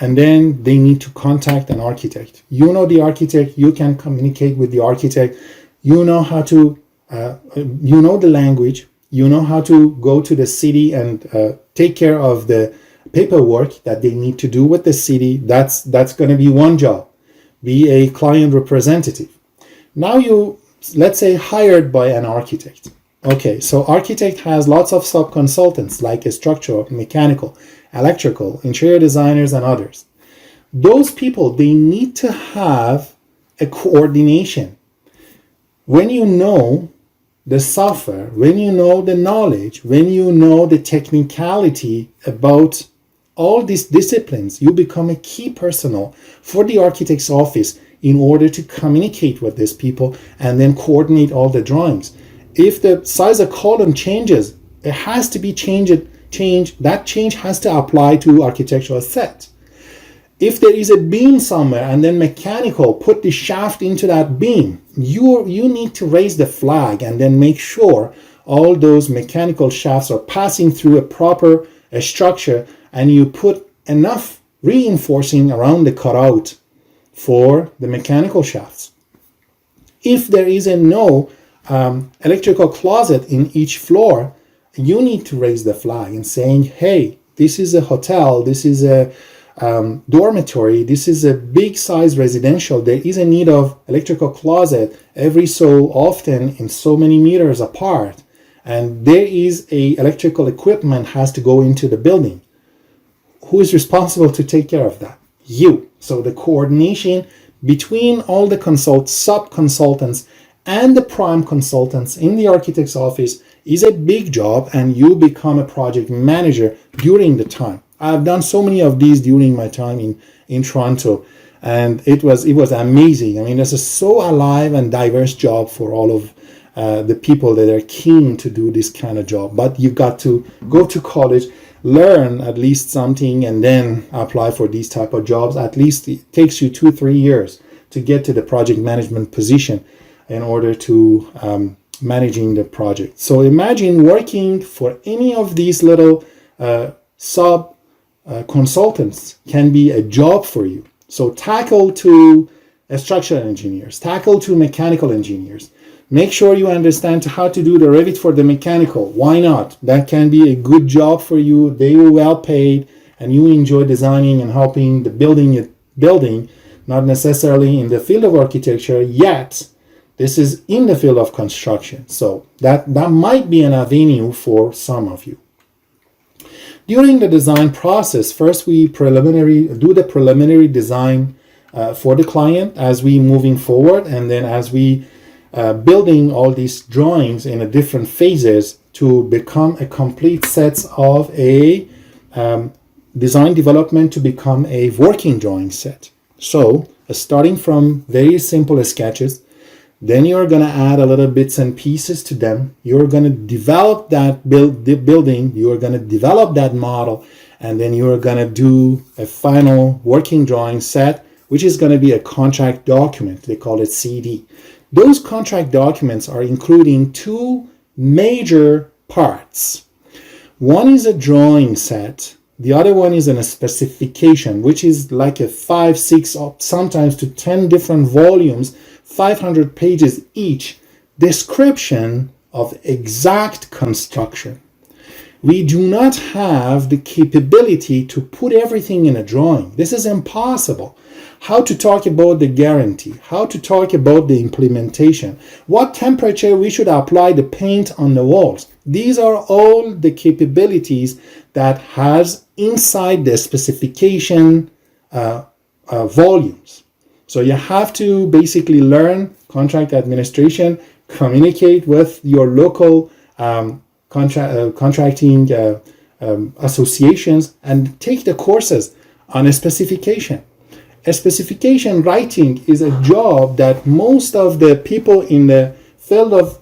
and then they need to contact an architect. You know the architect, you can communicate with the architect, you know how to, you know the language, you know how to go to the city and take care of the paperwork that they need to do with the city. That's going to be one job. Be a client representative. Now you, let's say, hired by an architect. Okay, so architect has lots of sub-consultants like a structural, mechanical, electrical, interior designers, and others. Those people, they need to have a coordination. When you know the software, when you know the knowledge, when you know the technicality about all these disciplines, you become a key personnel for the architect's office in order to communicate with these people and then coordinate all the drawings. If the size of column changes, it has to be changed. That change has to apply to architectural set. If there is a beam somewhere and then mechanical put the shaft into that beam, you need to raise the flag and then make sure all those mechanical shafts are passing through a proper structure, and you put enough reinforcing around the cutout for the mechanical shafts. If there is no electrical closet in each floor, you need to raise the flag and saying, hey, this is a hotel, this is a dormitory, this is a big size residential, there is a need of electrical closet every so often in so many meters apart, and there is a electrical equipment has to go into the building. Who is responsible to take care of that? You. So the coordination between all the sub-consultants and the prime consultants in the architect's office is a big job, and you become a project manager during the time. I've done so many of these during my time in Toronto, and it was amazing. I mean, this is so alive and diverse job for all of the people that are keen to do this kind of job. But you got to go to college, learn at least something, and then apply for these type of jobs. At least it takes you 2-3 years to get to the project management position in order to managing the project. So imagine working for any of these little sub consultants can be a job for you. So tackle to structural engineers, tackle to mechanical engineers. Make sure you understand how to do the Revit for the mechanical. Why not? That can be a good job for you. They are well paid, and you enjoy designing and helping the building, not necessarily in the field of architecture yet. This is in the field of construction. So that might be an avenue for some of you. During the design process, first we do the preliminary design for the client as we moving forward, and then as we building all these drawings in a different phases to become a complete set of a design development to become a working drawing set. So starting from very simple sketches, then you're going to add a little bits and pieces to them. You're going to develop that building. You're going to develop that model. And then you're going to do a final working drawing set, which is going to be a contract document. They call it CD. Those contract documents are including two major parts. One is a drawing set. The other one is a specification, which is like a 5, 6, sometimes to 10 different volumes, 500 pages each, description of exact construction. We do not have the capability to put everything in a drawing. This is impossible. How to talk about the guarantee, how to talk about the implementation, what temperature we should apply the paint on the walls. These are all the capabilities that has inside the specification volumes. So you have to basically learn contract administration, communicate with your local contracting associations, and take the courses on a specification. A specification writing is a job that most of the people in the field of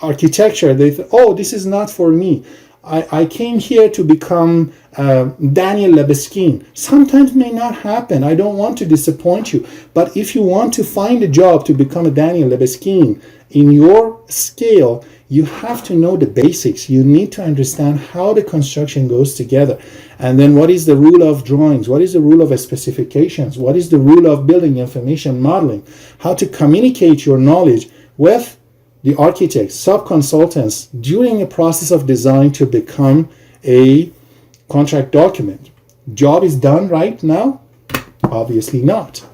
architecture, they think, oh, this is not for me. I came here to become Daniel Lebeskin. Sometimes may not happen. I don't want to disappoint you. But if you want to find a job to become a Daniel Lebeskin in your scale, you have to know the basics. You need to understand how the construction goes together. And then what is the rule of drawings? What is the rule of specifications? What is the rule of building information modeling? How to communicate your knowledge with the architects, sub-consultants during a process of design to become a contract document. Job is done right now? Obviously not.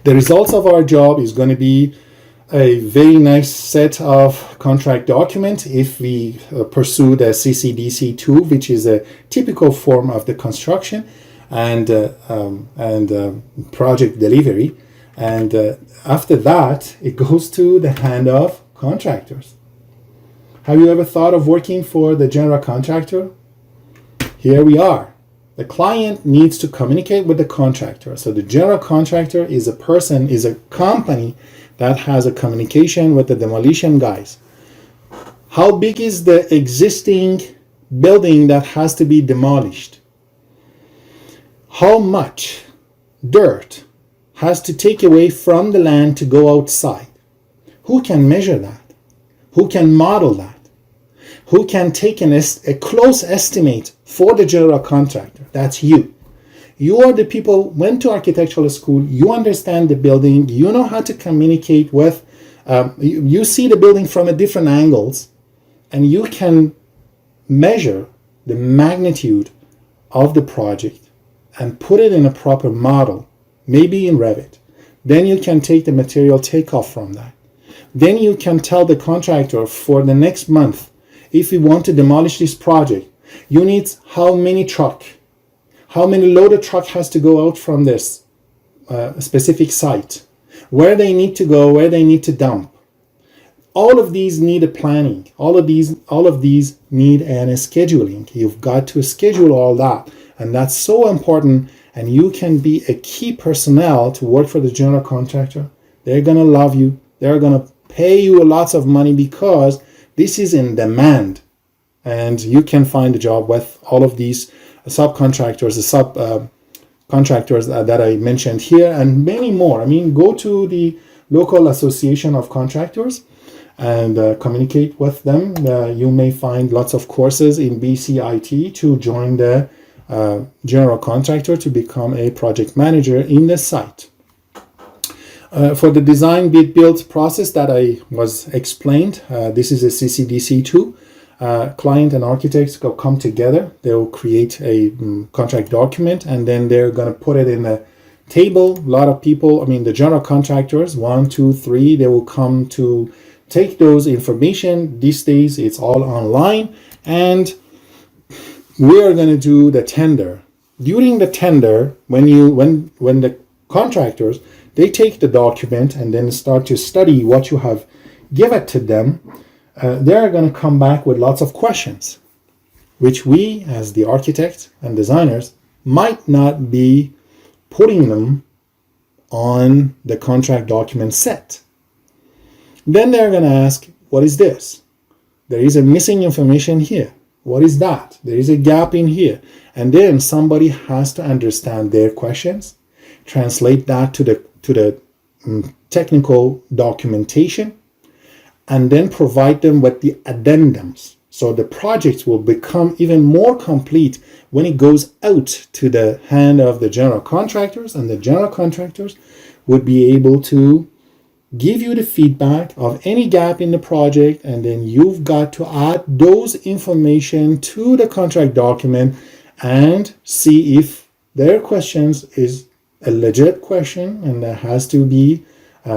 The results of our job is going to be a very nice set of contract documents if we pursue the CCDC2, which is a typical form of the construction and project delivery. And after that, it goes to the hand of contractors. Have you ever thought of working for the general contractor? Here we are. The client needs to communicate with the contractor. So the general contractor is a person, is a company that has a communication with the demolition guys. How big is the existing building that has to be demolished? How much dirt has to take away from the land to go outside? Who can measure that? Who can model that? Who can take a close estimate for the general contractor? That's you. You are the people went to architectural school. You understand the building. You know how to communicate with. You see the building from a different angles, and you can measure the magnitude of the project and put it in a proper model, maybe in Revit. Then you can take the material takeoff from that. Then you can tell the contractor for the next month, if we want to demolish this project, you need how many truck, how many loaded truck has to go out from this specific site, where they need to go, where they need to dump. All of these need a planning. All of these need a scheduling. You've got to schedule all that, and that's so important. And you can be a key personnel to work for the general contractor. They're gonna love you. They're gonna pay you lots of money because this is in demand, and you can find a job with all of these subcontractors, the contractors that I mentioned here, and many more. I mean, go to the local association of contractors and communicate with them. You may find lots of courses in BCIT to join the general contractor to become a project manager in the site. For the design bid build process that I was explained, this is a CCDC2. Client and architects go come together. They'll create a contract document, and then they're going to put it in a table. A lot of people, I mean, the general contractors, 1, 2, 3, they will come to take those information. These days, it's all online, and we are going to do the tender. During the tender, when the contractors, they take the document and then start to study what you have given to them, they're going to come back with lots of questions, which we, as the architects and designers, might not be putting them on the contract document set. Then they're going to ask, what is this? There is a missing information here. What is that? There is a gap in here. And then somebody has to understand their questions, translate that to the technical documentation, and then provide them with the addendums. So the project will become even more complete when it goes out to the hand of the general contractors, and the general contractors would be able to give you the feedback of any gap in the project, and then you've got to add those information to the contract document and see if their questions is a legit question and that has to be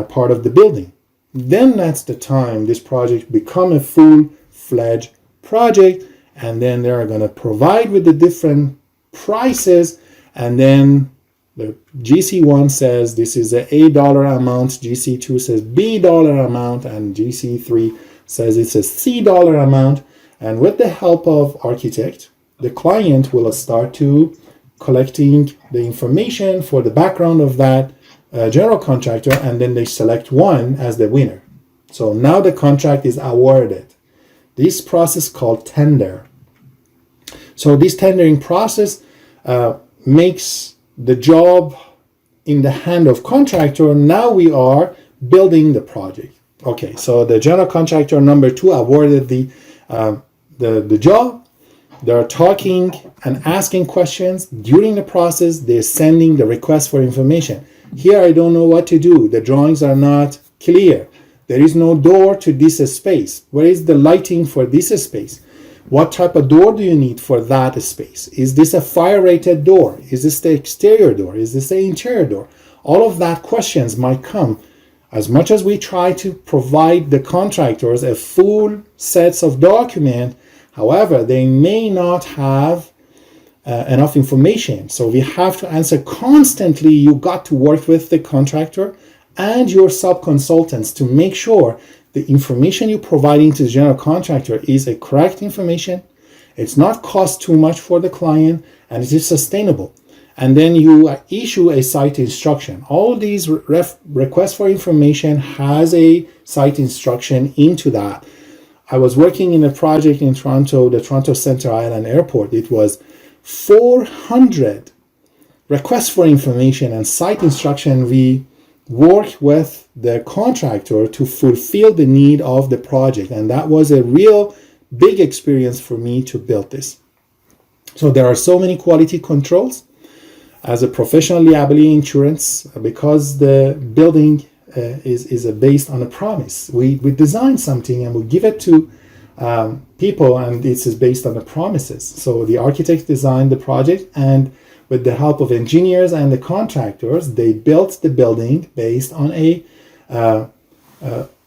part of the building. Then that's the time this project become a full-fledged project, and then they're going to provide with the different prices, and then the GC1 says this is a $A amount, GC2 says B amount, and GC3 says it's a C amount. And with the help of architect, the client will start to collecting the information for the background of that general contractor, and then they select one as the winner. So now the contract is awarded. This process called tender. So this tendering process makes the job in the hand of contractor. Now we are building the project. Okay, so the general contractor number 2 awarded the job. They're talking and asking questions. During the process, they're sending the request for information. Here, I don't know what to do. The drawings are not clear. There is no door to this space. Where is the lighting for this space? What type of door do you need for that space? Is this a fire-rated door? Is this the exterior door? Is this the interior door? All of that questions might come. As much as we try to provide the contractors a full sets of documents, however, they may not have enough information. So we have to answer constantly. You got to work with the contractor and your sub-consultants to make sure the information you're providing to the general contractor is a correct information. It's not cost too much for the client, and it is sustainable. And then you issue a site instruction. All these requests for information has a site instruction into that. I was working in a project in Toronto, the Toronto Centre Island Airport. It was 400 requests for information and site instruction. We work with the contractor to fulfill the need of the project, and that was a real big experience for me to build this. So there are so many quality controls. As a professional liability insurance, because the building is based on a promise, we design something and we give it to people, and this is based on the promises. So the architect designed the project, and with the help of engineers and the contractors, they built the building based on a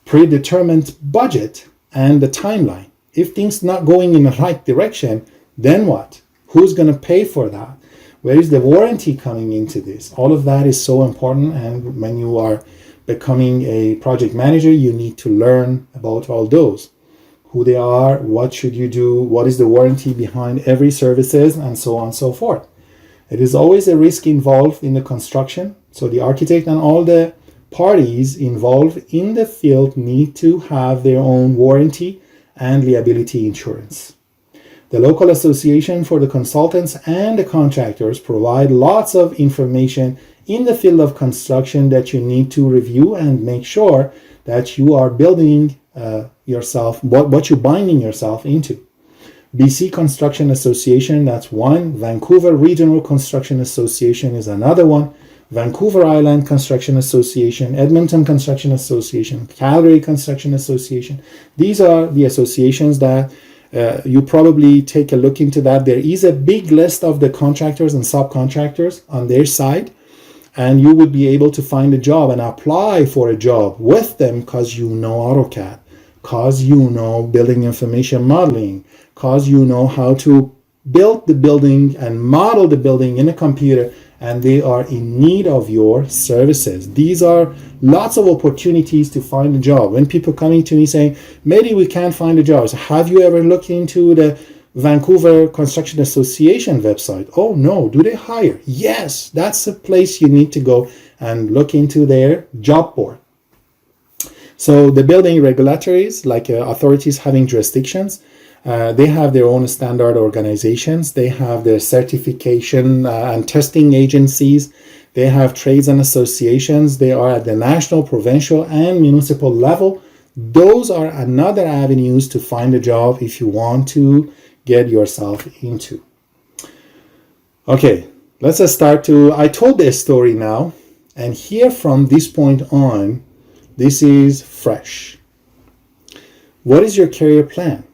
predetermined budget and the timeline. If things not going in the right direction, then what? Who's going to pay for that? Where is the warranty coming into this? All of that is so important, and when you are becoming a project manager, you need to learn about all those. Who they are, what should you do, what is the warranty behind every services, and so on and so forth. It is always a risk involved in the construction, so the architect and all the parties involved in the field need to have their own warranty and liability insurance. The local association for the consultants and the contractors provide lots of information in the field of construction that you need to review and make sure that you are building yourself, what you're binding yourself into. BC Construction Association, that's one. Vancouver Regional Construction Association is another one. Vancouver Island Construction Association, Edmonton Construction Association, Calgary Construction Association. These are the associations that you probably take a look into that. There is a big list of the contractors and subcontractors on their side, and you would be able to find a job and apply for a job with them because you know AutoCAD, because you know building information modeling, because you know how to build the building and model the building in a computer, and they are in need of your services. These are lots of opportunities to find a job. When people coming to me saying, Mehdi, we can't find a job. So have you ever looked into the Vancouver Construction Association website? Oh no, do they hire? Yes, that's a place you need to go and look into their job board. So the building regulatories, like authorities having jurisdictions, they have their own standard organizations. They have their certification and testing agencies. They have trades and associations. They are at the national, provincial, and municipal level. Those are another avenues to find a job if you want to get yourself into. Okay, let's start to, I told this story now, and here from this point on, this is fresh. What is your career plan?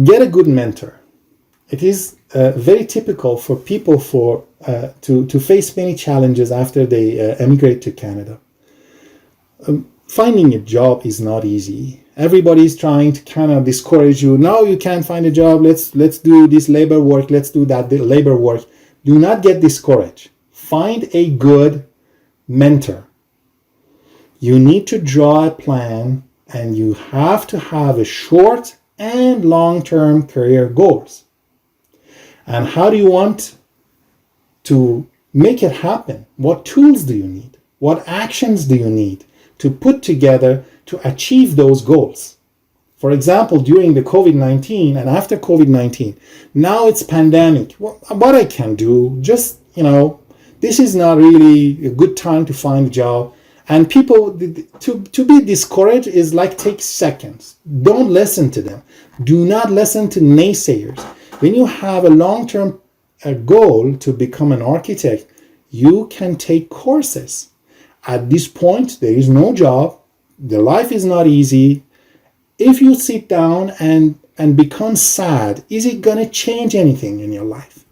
Get a good mentor. It is very typical for people to face many challenges after they emigrate to Canada. Finding a job is not easy. Everybody's trying to kind of discourage you. No, you can't find a job. Let's do this labor work. Let's do that labor work. Do not get discouraged. Find a good mentor. You need to draw a plan, and you have to have a short and long-term career goals. And how do you want to make it happen? What tools do you need? What actions do you need to put together to achieve those goals? For example, during the COVID-19 and after COVID-19, now it's pandemic. What I can do, just, this is not really a good time to find a job. And people, to be discouraged is like take seconds. Don't listen to them. Do not listen to naysayers. When you have a long-term goal to become an architect, you can take courses. At this point, there is no job. The life is not easy. If you sit down and become sad, is it going to change anything in your life?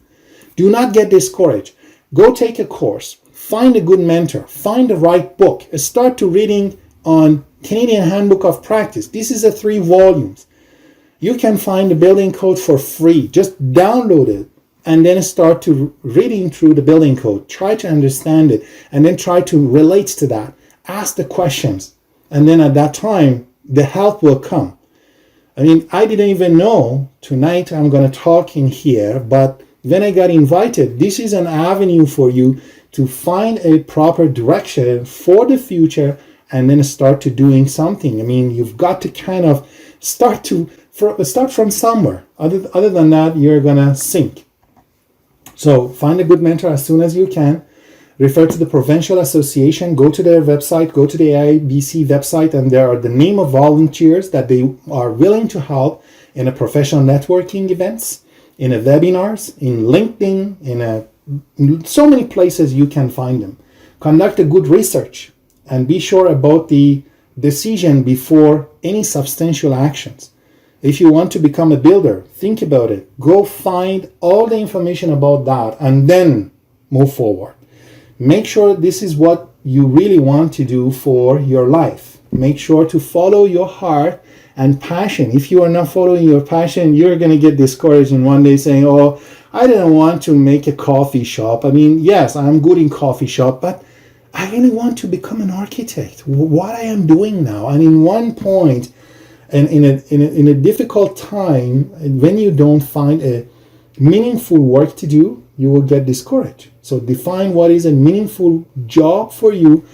Do not get discouraged. Go take a course. Find a good mentor. Find the right book. Start to reading on Canadian Handbook of Practice. This is a 3 volumes. You can find the building code for free. Just download it and then start to reading through the building code. Try to understand it and then try to relate to that. Ask the questions. And then at that time, the help will come. I mean, I didn't even know tonight I'm going to talk in here, but when I got invited, this is an avenue for you to find a proper direction for the future and then start to doing something. I mean, you've got to kind of start from somewhere. Other than that, you're going to sink. So find a good mentor as soon as you can. Refer to the Provincial Association, go to their website, go to the AIBC website, and there are the name of volunteers that they are willing to help in a professional networking events, in a webinars, in LinkedIn, in so many places you can find them. Conduct a good research and be sure about the decision before any substantial actions. If you want to become a builder, think about it. Go find all the information about that and then move forward. Make sure this is what you really want to do for your life. Make sure to follow your heart and passion. If you are not following your passion, you're going to get discouraged and one day saying, oh, I didn't want to make a coffee shop. I mean, yes, I'm good in coffee shop, but I really want to become an architect. What I am doing now. And in one point, and in a difficult time, when you don't find a meaningful work to do, you will get discouraged. So define what is a meaningful job for you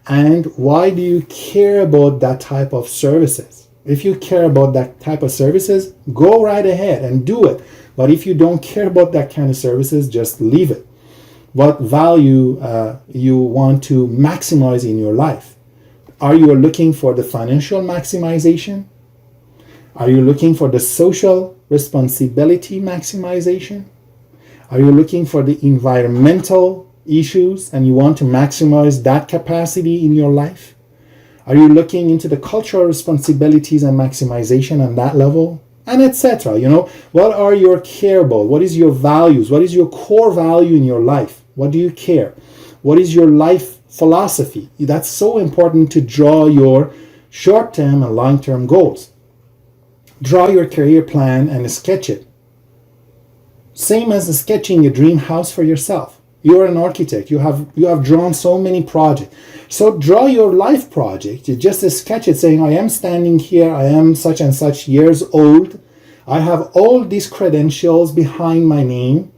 and why do you care about that type of services. If you care about that type of services, go right ahead and do it. But if you don't care about that kind of services, just leave it. What value you want to maximize in your life? Are you looking for the financial maximization? Are you looking for the social responsibility maximization? Are you looking for the environmental issues and you want to maximize that capacity in your life? Are you looking into the cultural responsibilities and maximization on that level? And etc. What are your care about? What is your values? What is your core value in your life? What do you care? What is your life philosophy? That's so important to draw your short-term and long-term goals. Draw your career plan and sketch it. Same as sketching a dream house for yourself. You're an architect. You have drawn so many projects. So draw your life project. You just sketch it saying, I am standing here. I am such and such years old. I have all these credentials behind my name.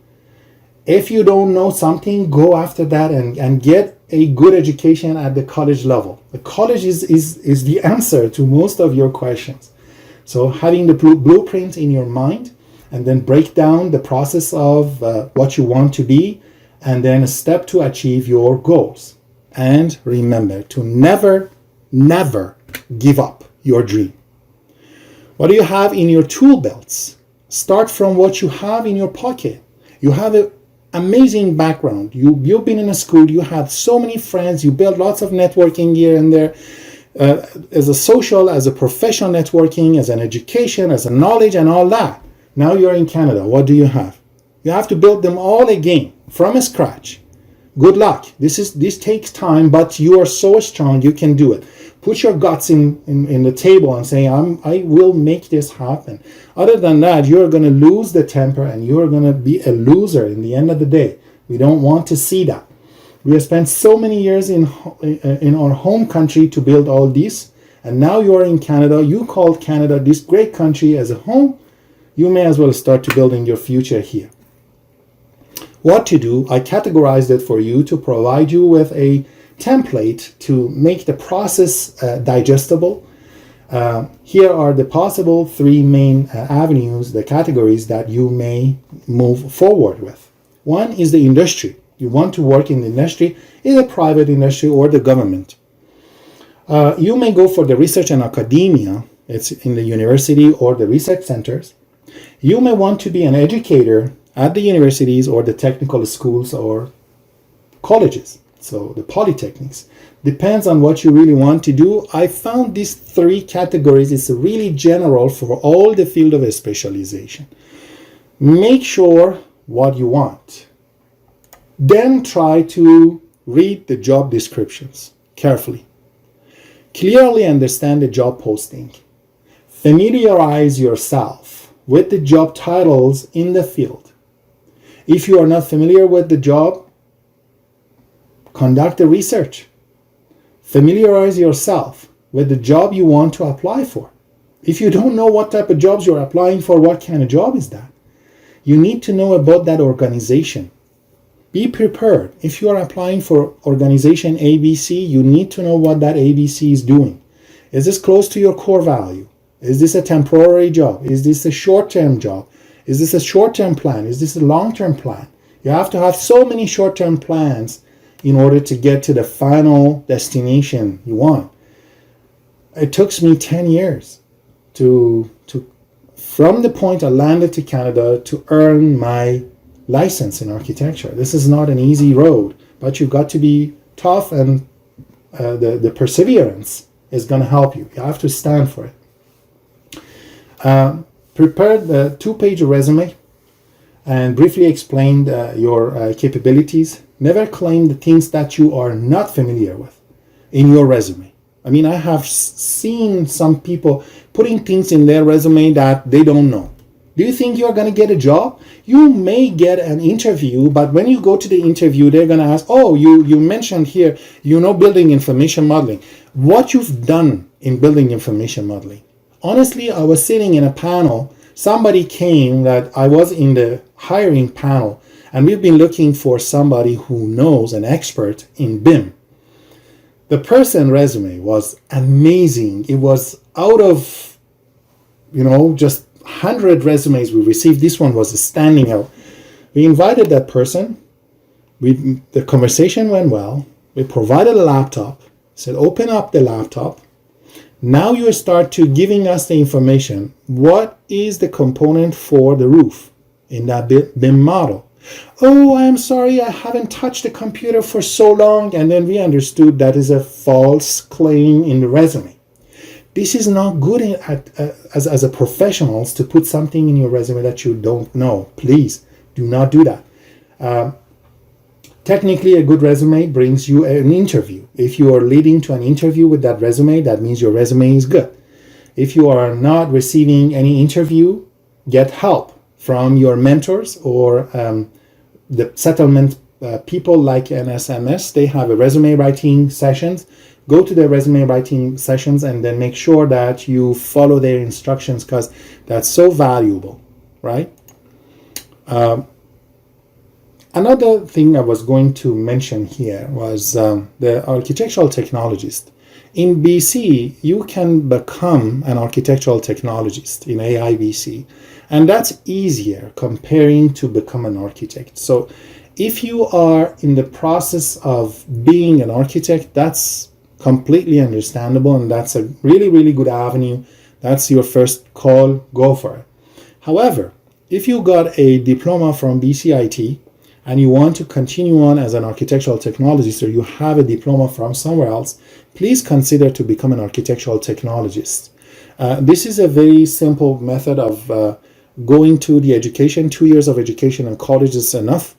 If you don't know something, go after that and get a good education at the college level. The college is the answer to most of your questions. So having the blueprint in your mind and then break down the process of what you want to be and then a step to achieve your goals. And remember to never, never give up your dream. What do you have in your tool belts? Start from what you have in your pocket. You have an amazing background. You've been in a school. You have so many friends. You build lots of networking here and there. As a social, as a professional networking, as an education, as a knowledge and all that. Now you're in Canada. What do you have? You have to build them all again from scratch. Good luck. This takes time, but you are so strong you can do it. Put your guts in the table and say, I will make this happen. Other than that, you're going to lose the temper and you're going to be a loser in the end of the day. We don't want to see that. We have spent so many years in our home country to build all this, and now you are in Canada. You called Canada this great country as a home. You may as well start to building your future here. what to do. I categorized it for you to provide you with a template to make the process digestible. Here are the possible three main avenues, the categories that you may move forward with. One is the industry. You want to work in the industry, either private industry or the government. You may go for the research and academia. It's in the university or the research centers. You may want to be an educator at the universities or the technical schools or colleges, so the polytechnics. Depends on what you really want to do. I found these three categories is really general for all the field of specialization. Make sure what you want. Then try to read the job descriptions carefully. Clearly understand the job posting. Familiarize yourself with the job titles in the field. If you are not familiar with the job, conduct the research. Familiarize yourself with the job you want to apply for. If you don't know what type of jobs you're applying for, what kind of job is that? You need to know about that organization. Be prepared. If you are applying for organization ABC, you need to know what that ABC is doing. Is this close to your core value? Is this a temporary job? Is this a short-term job? Is this a short-term plan? Is this a long-term plan? You have to have so many short-term plans in order to get to the final destination you want. It took me 10 years to from the point I landed to Canada to earn my license in architecture. This is not an easy road, but you've got to be tough, and the perseverance is going to help you. You have to stand for it. Prepare the 2-page resume and briefly explain your capabilities. Never claim the things that you are not familiar with in your resume. I mean, I have seen some people putting things in their resume that they don't know. Do you think you're going to get a job? You may get an interview, but when you go to the interview, they're going to ask, oh, you mentioned here, building information modeling. What you've done in building information modeling. Honestly, I was sitting in a panel. Somebody came that I was in the hiring panel, and we've been looking for somebody who knows, an expert in BIM. The person resume was amazing. It was out of, just 100 resumes we received. This one was standing out. We invited that person. The conversation went well. We provided a laptop. Said, open up the laptop. Now you start to giving us the information. What is the component for the roof in that BIM model? Oh, I'm sorry, I haven't touched the computer for so long. And then we understood that is a false claim in the resume. This is not good as a professionals to put something in your resume that you don't know. Please do not do that. Technically, a good resume brings you an interview. If you are leading to an interview with that resume, that means your resume is good. If you are not receiving any interview, get help from your mentors or the settlement people like NSMS. They have a resume writing sessions. Go to their resume writing sessions and then make sure that you follow their instructions, because that's so valuable, right? Another thing I was going to mention here was the architectural technologist. In BC, you can become an architectural technologist in AIBC, and that's easier comparing to become an architect. So if you are in the process of being an architect, that's completely understandable, and that's a really, really good avenue. That's your first call, go for it. However, if you got a diploma from BCIT and you want to continue on as an architectural technologist, or you have a diploma from somewhere else, please consider to become an architectural technologist. This is a very simple method of going to the education. 2 years of education in college is enough,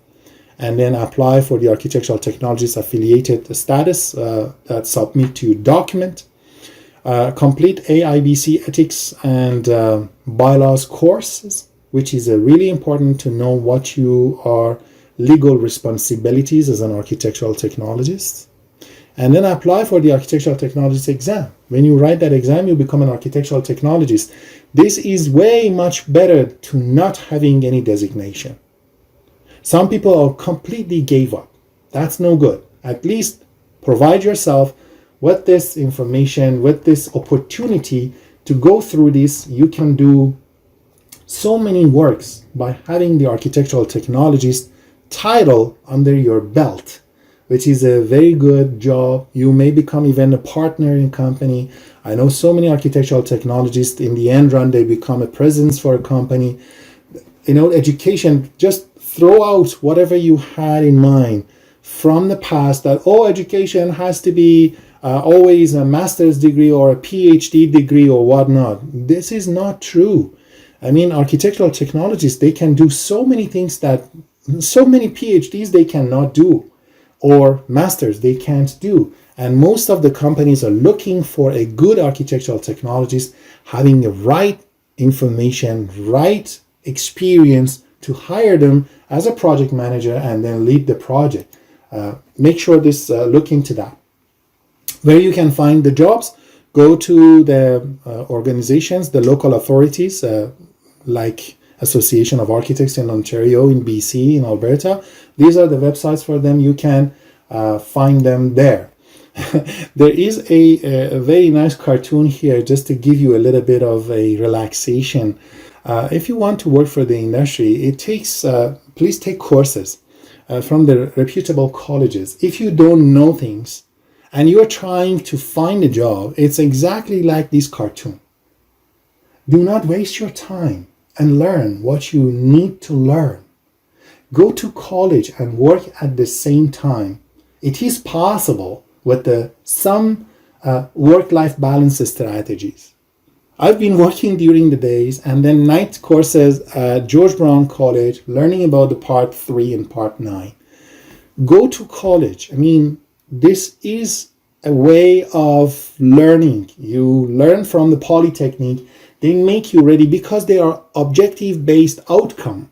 and then apply for the architectural technologist affiliated status that submit to document. Complete AIBC ethics and bylaws courses, which is really important to know what you are legal responsibilities as an architectural technologist, and then apply for the architectural technologist exam. When you write that exam, you become an architectural technologist. This is way much better to not having any designation. Some people are completely gave up. That's no good. At least provide yourself with this information, with this opportunity to go through this. You can do so many works by having the architectural technologist title under your belt, which is a very good job. You may become even a partner in company. I know so many architectural technologists, in the end run, they become a presence for a company. Education, just throw out whatever you had in mind from the past, that, education has to be always a master's degree or a PhD degree or whatnot. This is not true. I mean, architectural technologists, they can do so many things that so many PhDs they cannot do, or masters they can't do. And most of the companies are looking for a good architectural technologist having the right information, right experience to hire them as a project manager and then lead the project. Make sure look into that. Where you can find the jobs, go to the organizations, the local authorities, like Association of Architects in Ontario, in BC, in Alberta. These are the websites for them. You can find them there. There is a very nice cartoon here just to give you a little bit of a relaxation. If you want to work for the industry, please take courses from the reputable colleges. If you don't know things and you're trying to find a job, it's exactly like this cartoon. Do not waste your time and learn what you need to learn. Go to college and work at the same time. It is possible with some work-life balance strategies. I've been working during the days and then night courses at George Brown College, learning about the part 3 and part 9. Go to college. I mean, this is a way of learning. You learn from the Polytechnic. They make you ready because they are objective-based outcome.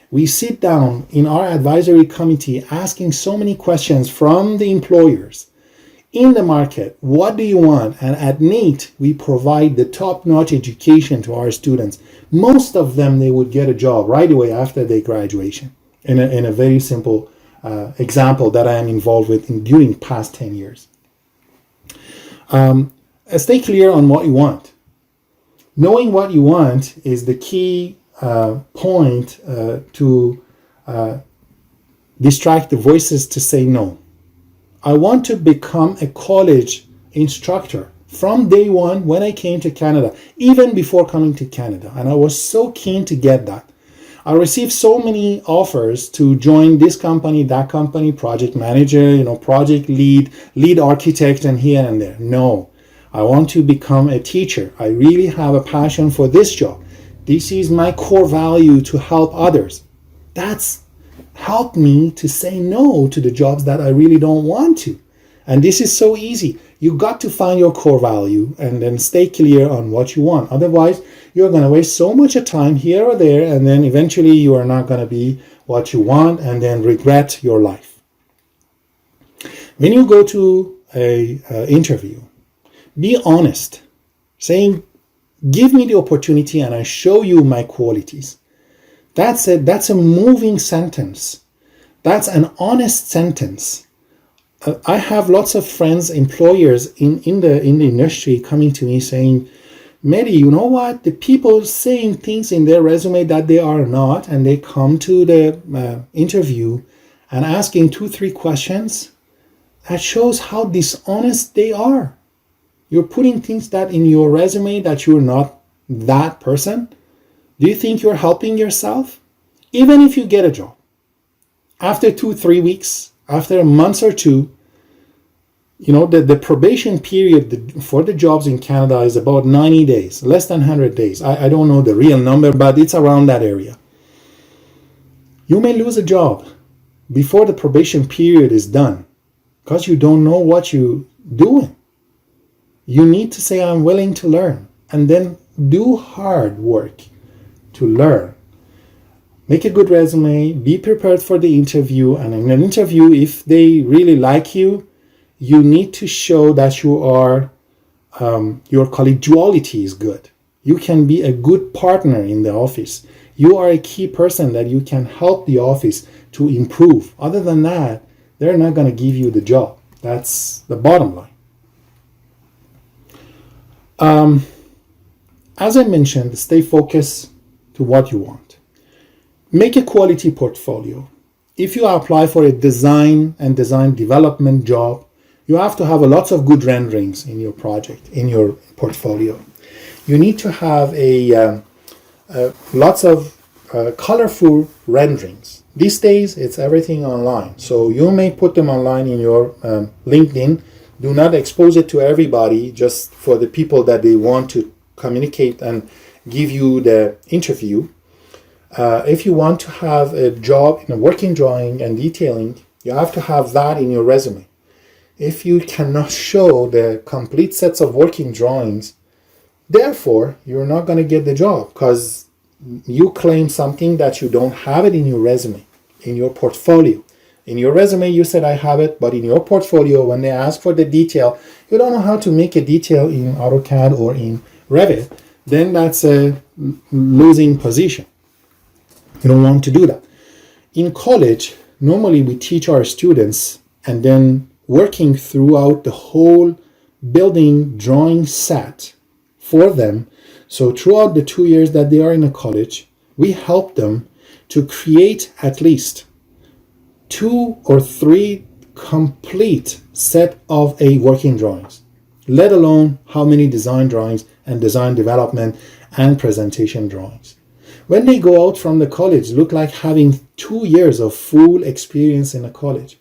We sit down in our advisory committee asking so many questions from the employers in the market. What do you want? And at NATE, we provide the top-notch education to our students. Most of them, they would get a job right away after their graduation. In a very simple example that I am involved with during past 10 years. Stay clear on what you want. Knowing what you want is the key point to distract the voices to say no. I want to become a college instructor from day one when I came to Canada, even before coming to Canada. And I was so keen to get that. I received so many offers to join this company, that company, project manager, project lead architect, and here and there. No, I want to become a teacher. I really have a passion for this job. This is my core value, to help others. That's helped me to say no to the jobs that I really don't want to. And this is so easy. You got to find your core value and then stay clear on what you want. Otherwise, you're going to waste so much time here or there, and then eventually you are not going to be what you want and then regret your life. When you go to an interview, be honest, saying, give me the opportunity and I show you my qualities. That's a moving sentence. That's an honest sentence. I have lots of friends, employers in the industry coming to me saying, Mehdi, you know what? The people saying things in their resume that they are not, and they come to the interview and asking 2-3 questions, that shows how dishonest they are. You're putting things that in your resume that you're not that person. Do you think you're helping yourself? Even if you get a job, after 2-3 weeks, after a month or two, the probation period for the jobs in Canada is about 90 days, less than 100 days. I don't know the real number, but it's around that area. You may lose a job before the probation period is done because you don't know what you're doing. You need to say, I'm willing to learn, and then do hard work to learn. Make a good resume, be prepared for the interview, and in an interview, if they really like you, you need to show that you are, your collegiality is good. You can be a good partner in the office. You are a key person that you can help the office to improve. Other than that, they're not going to give you the job. That's the bottom line. As I mentioned, stay focused to what you want. Make a quality portfolio. If you apply for a design and design development job, you have to have lots of good renderings in your project, in your portfolio. You need to have lots of colorful renderings. These days, it's everything online. So you may put them online in your LinkedIn. Do not expose it to everybody, just for the people that they want to communicate and give you the interview. If you want to have a job in a working drawing and detailing, you have to have that in your resume. If you cannot show the complete sets of working drawings, therefore, you're not going to get the job because you claim something that you don't have it in your resume, in your portfolio. In your resume, you said I have it, but in your portfolio, when they ask for the detail, you don't know how to make a detail in AutoCAD or in Revit, then that's a losing position. You don't want to do that. In college, normally we teach our students and then working throughout the whole building drawing set for them. So throughout the 2 years that they are in a college, we help them to create at least 2 or 3 complete set of a working drawings, let alone how many design drawings and design development and presentation drawings. When they go out from the college, look like having 2 years of full experience in a college.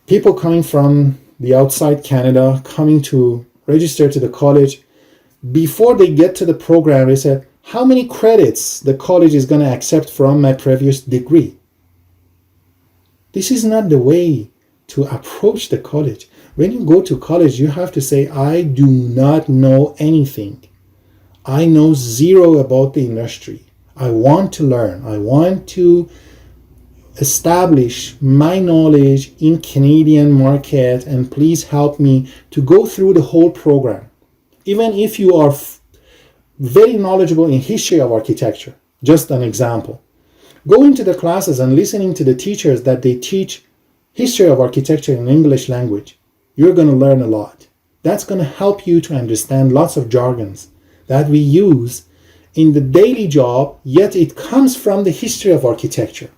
People coming from the outside Canada, coming to register to the college, before they get to the program, they said, how many credits the college is going to accept from my previous degree? This is not the way to approach the college. When you go to college, you have to say, I do not know anything. I know zero about the industry. I want to learn. I want to establish my knowledge in Canadian market, and please help me to go through the whole program. Even if you are very knowledgeable in history of architecture, just an example. Going to the classes and listening to the teachers that they teach history of architecture in English language, you're going to learn a lot. That's going to help you to understand lots of jargons that we use in the daily job, yet it comes from the history of architecture.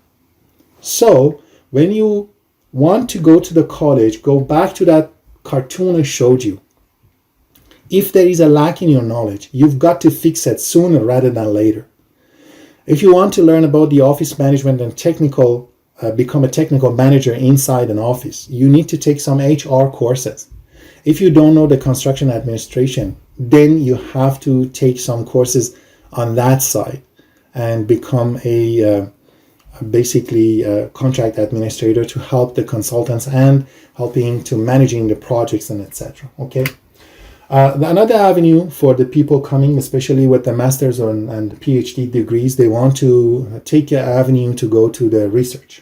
So when you want to go to the college, go back to that cartoon I showed you. If there is a lack in your knowledge, you've got to fix it sooner rather than later. If you want to learn about the office management and become a technical manager inside an office, you need to take some HR courses. If you don't know the construction administration, then you have to take some courses on that side and become a contract administrator to help the consultants and helping to managing the projects and etc. Okay. Another avenue for the people coming, especially with the master's and PhD degrees, they want to take an avenue to go to the research.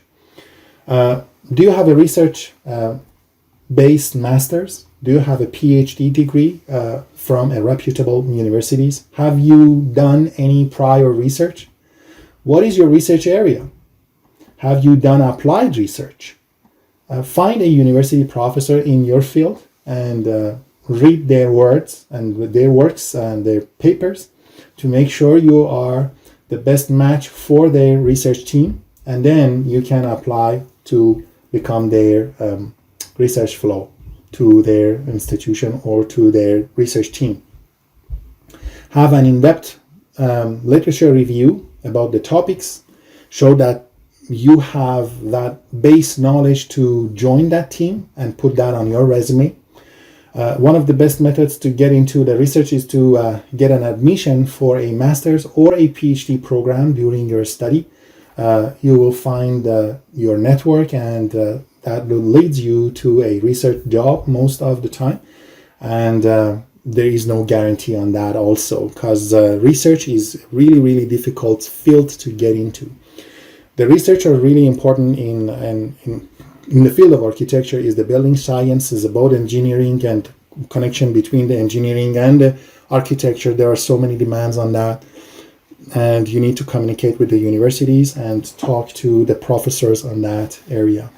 Do you have a research-based master's? Do you have a PhD degree from a reputable universities? Have you done any prior research? What is your research area? Have you done applied research? Find a university professor in your field and read their words and their works and their papers to make sure you are the best match for their research team, and then you can apply to become their research fellow to their institution or to their research team. Have an in-depth literature review about the topics, show that you have that base knowledge to join that team and put that on your resume. One of the best methods to get into the research is to get an admission for a master's or a PhD program during your study. You will find your network, and that leads you to a research job most of the time. And there is no guarantee on that also, because research is really, really difficult field to get into. The research are really important in the field of architecture is the building science, is about engineering and connection between the engineering and the architecture. There are so many demands on that. and you need to communicate with the universities and talk to the professors on that area.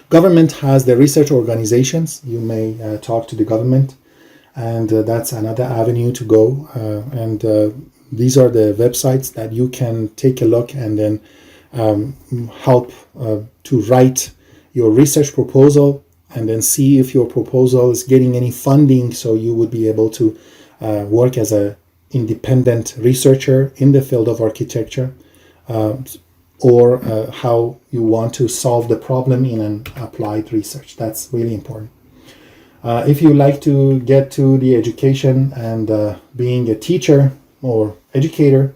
Government has the research organizations. You may talk to the government, and that's another avenue to go. And these are the websites that you can take a look and then help to write your research proposal, and then see if your proposal is getting any funding, so you would be able to work as an independent researcher in the field of architecture, or how you want to solve the problem in an applied research. That's really important. If you like to get to the education and being a teacher or educator,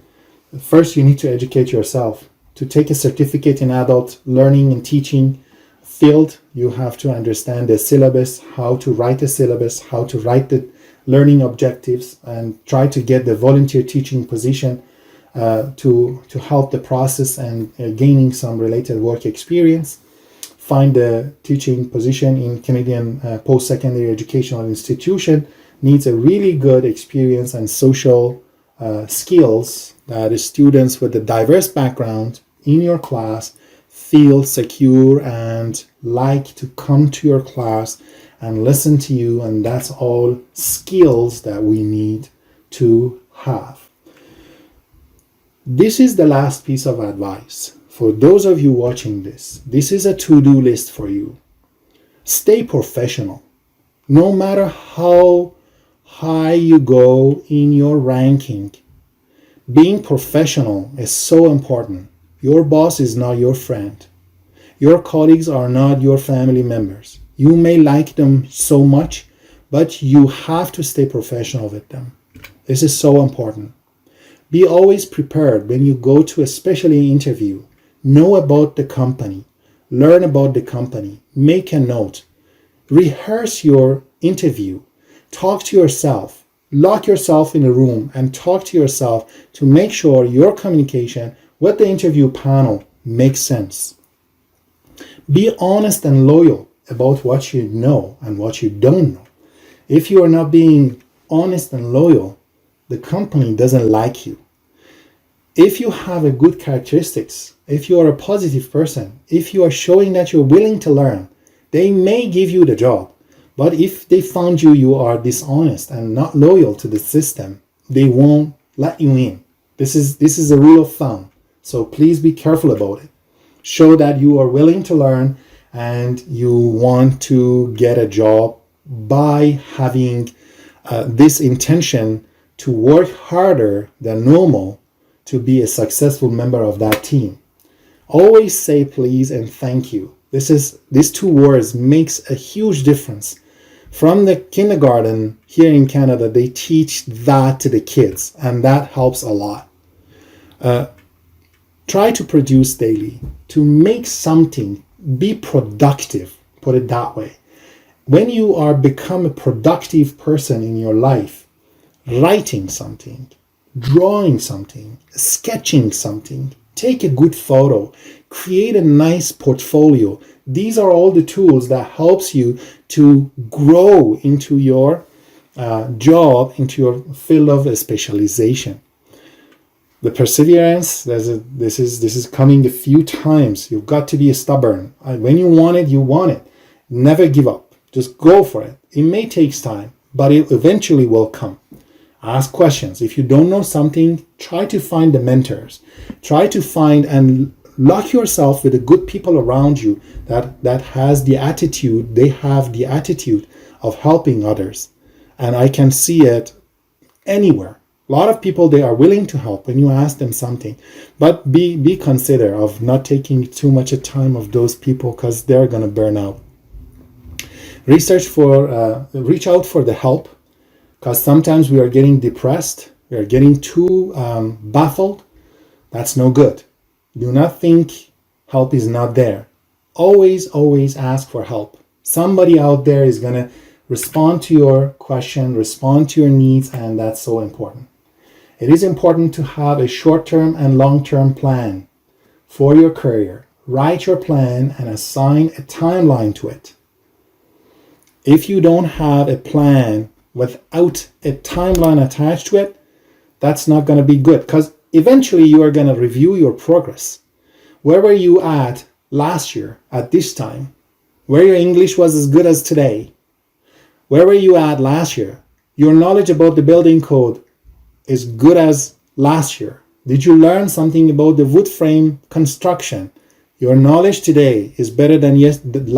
first you need to educate yourself. To take a certificate in adult learning and teaching field, you have to understand the syllabus, how to write a syllabus, how to write the learning objectives, and try to get the volunteer teaching position to help the process and gaining some related work experience. Find the teaching position in Canadian post-secondary educational institution needs a really good experience and social skills that the students with a diverse background in your class feel secure and like to come to your class and listen to you, and that's all skills that we need to have. This is the last piece of advice. For those of you watching this, this is a to-do list for you. Stay professional. No matter how high you go in your ranking, being professional is so important. Your boss is not your friend. Your colleagues are not your family members. You may like them so much, but you have to stay professional with them. This is so important. Be always prepared when you go to especially an interview. Know about the company. Learn about the company. Make a note. Rehearse your interview. Talk to yourself. Lock yourself in a room and talk to yourself to make sure your communication with the interview panel makes sense. Be honest and loyal about what you know and what you don't know. If you are not being honest and loyal, the company doesn't like you. If you have a good characteristics, if you are a positive person, if you are showing that you're willing to learn, they may give you the job. But if they found you are dishonest and not loyal to the system, they won't let you in. This is a rule of thumb. So please be careful about it. Show that you are willing to learn and you want to get a job by having this intention to work harder than normal to be a successful member of that team. Always say please and thank you. These two words makes a huge difference. From the kindergarten here in Canada, they teach that to the kids, and that helps a lot. Try to produce daily, to make something, be productive, put it that way. When you are become a productive person in your life, writing something, drawing something, sketching something, take a good photo, create a nice portfolio. These are all the tools that helps you to grow into your job, into your field of specialization. The perseverance, this is coming a few times. You've got to be stubborn. When you want it, you want it. Never give up. Just go for it. It may take time, but it eventually will come. Ask questions. If you don't know something, try to find the mentors. Try to find and lock yourself with the good people around you that has the attitude, they have the attitude of helping others. And I can see it anywhere. A lot of people, they are willing to help when you ask them something, but be considerate of not taking too much time of those people because they're going to burn out. Reach out for the help, because sometimes we are getting depressed, we are getting too baffled. That's no good. Do not think help is not there. Always ask for help. Somebody out there is going to respond to your question, respond to your needs, and that's so important. It is important to have a short-term and long-term plan for your career. Write your plan and assign a timeline to it. If you don't have a plan without a timeline attached to it, that's not going to be good, because eventually you are going to review your progress. Where were you at last year at this time? Where your English was as good as today? Where were you at last year? Your knowledge about the building code is good as last year. Did you learn something about the wood frame construction? Your knowledge today is better than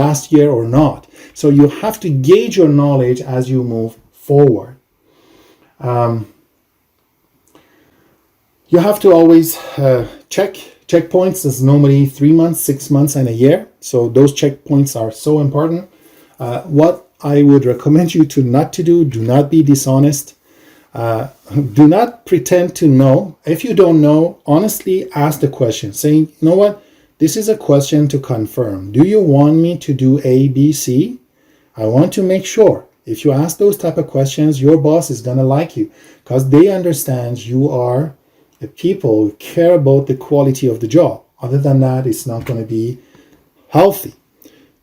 last year or not. So you have to gauge your knowledge as you move forward. You have to always checkpoints is normally 3 months, 6 months, and a year. So those checkpoints are so important. What I would recommend you to not to do not be dishonest. Do not pretend to know. If you don't know, honestly ask the question, saying, you know what, this is a question to confirm. Do you want me to do A, B, C? I want to make sure. If you ask those type of questions, your boss is going to like you, because they understand you are a people who care about the quality of the job. Other than that, it's not going to be healthy.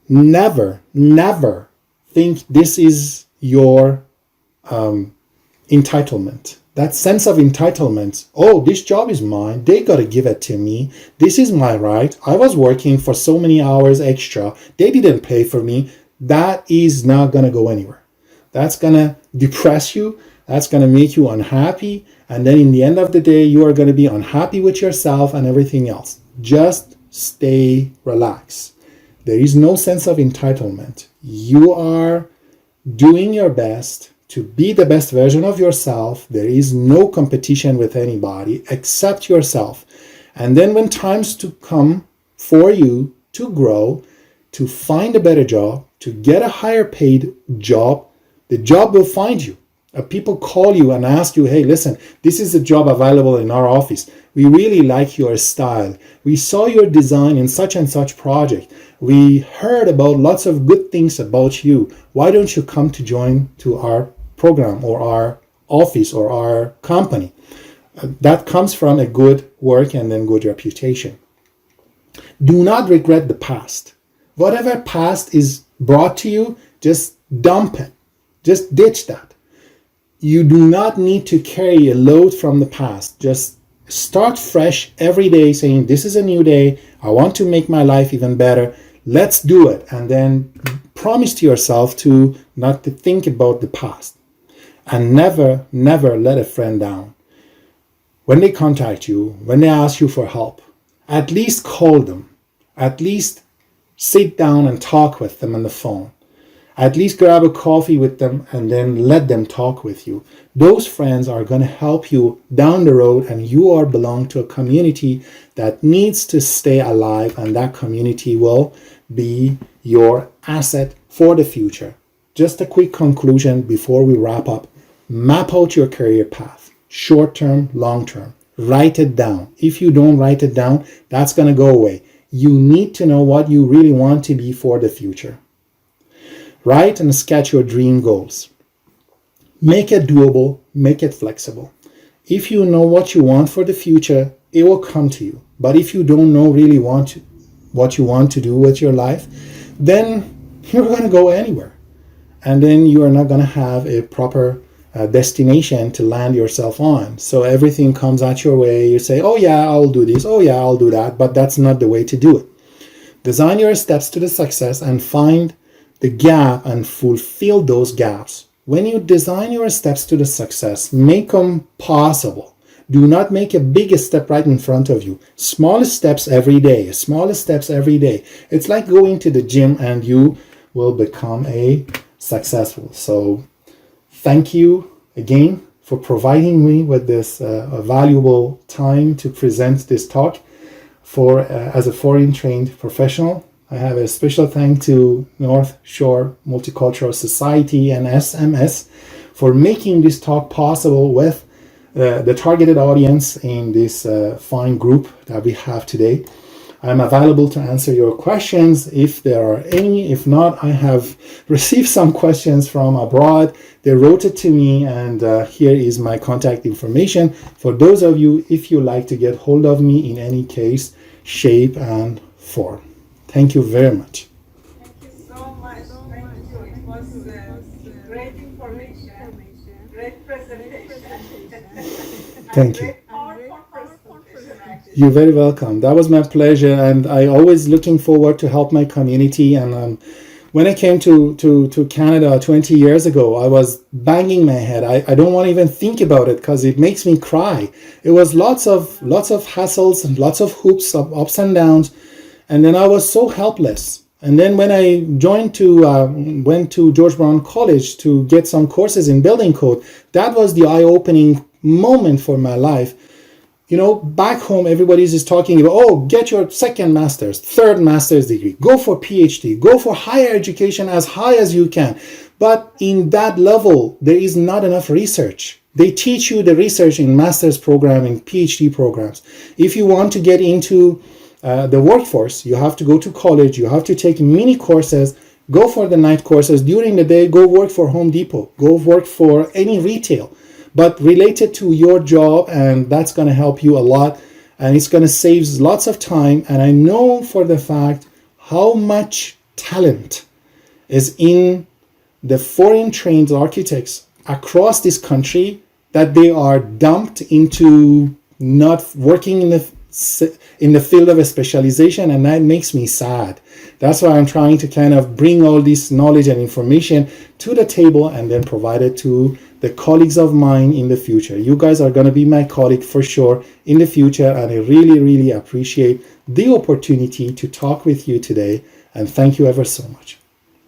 Never think this is your entitlement. That sense of entitlement. Oh, this job is mine. They got to give it to me. This is my right. I was working for so many hours extra. They didn't pay for me. That is not going to go anywhere. That's going to depress you. That's going to make you unhappy. And then in the end of the day, you are going to be unhappy with yourself and everything else. Just stay relaxed. There is no sense of entitlement. You are doing your best to be the best version of yourself. There is no competition with anybody except yourself. And then when times to come for you to grow, to find a better job, to get a higher paid job, the job will find you. People call you and ask you, hey, listen, this is a job available in our office. We really like your style. We saw your design in such and such project. We heard about lots of good things about you. Why don't you come to join to our program or our office or our company? That comes from a good work and then good reputation. Do not regret the past. Whatever past is brought to you, just dump it. Just ditch that. You do not need to carry a load from the past. Just start fresh every day saying, this is a new day. I want to make my life even better. Let's do it. And then promise to yourself to not to think about the past. And never let a friend down. When they contact you, when they ask you for help, at least call them. At least sit down and talk with them on the phone. At least grab a coffee with them and then let them talk with you. Those friends are going to help you down the road, and you are belong to a community that needs to stay alive, and that community will be your asset for the future. Just a quick conclusion before we wrap up. Map out your career path, short term, long term. Write it down. If you don't write it down, that's going to go away. You need to know what you really want to be for the future. Write and sketch your dream goals. Make it doable, make it flexible. If you know what you want for the future, it will come to you. But if you don't know really what you want to do with your life, then you're going to go anywhere. And then you are not going to have a proper destination to land yourself on. So everything comes at your way. You say, oh yeah, I'll do this. Oh yeah, I'll do that. But that's not the way to do it. Design your steps to the success and find the gap and fulfill those gaps. When you design your steps to the success, make them possible. Do not make a big step right in front of you. Small steps every day. Small steps every day. It's like going to the gym and you will become a successful. So thank you again for providing me with this valuable time to present this talk as a foreign trained professional. I have a special thank to North Shore Multicultural Society and NSMS for making this talk possible with the targeted audience in this fine group that we have today. I'm available to answer your questions if there are any. If not, I have received some questions from abroad. They wrote it to me, and here is my contact information. For those of you, if you like to get hold of me in any case, shape, and form. Thank you very much. Thank you so much. Thank you. It was great information, great presentation. Thank you. I'm really powerful person, actually. You're very welcome. That was my pleasure, and I always looking forward to help my community. And when I came to Canada 20 years ago, I was banging my head. I don't want to even think about it because it makes me cry. It was lots of hassles and lots of hoops, ups and downs, and then I was so helpless. And then when I went to George Brown College to get some courses in building code, that was the eye-opening moment for my life. You know, back home, everybody's just talking about, oh, get your second master's, third master's degree, go for PhD, go for higher education as high as you can. But in that level, there is not enough research. They teach you the research in master's program and PhD programs. If you want to get into the workforce, you have to go to college, you have to take mini courses, go for the night courses. During the day, go work for Home Depot, go work for any retail, but related to your job, and that's going to help you a lot, and it's going to save lots of time. And I know for the fact how much talent is in the foreign trained architects across this country that they are dumped into not working in the field of a specialization, and that makes me sad. That's why I'm trying to kind of bring all this knowledge and information to the table and then provide it to the colleagues of mine in the future. You guys are going to be my colleague for sure in the future, and I really, really appreciate the opportunity to talk with you today, and thank you ever so much.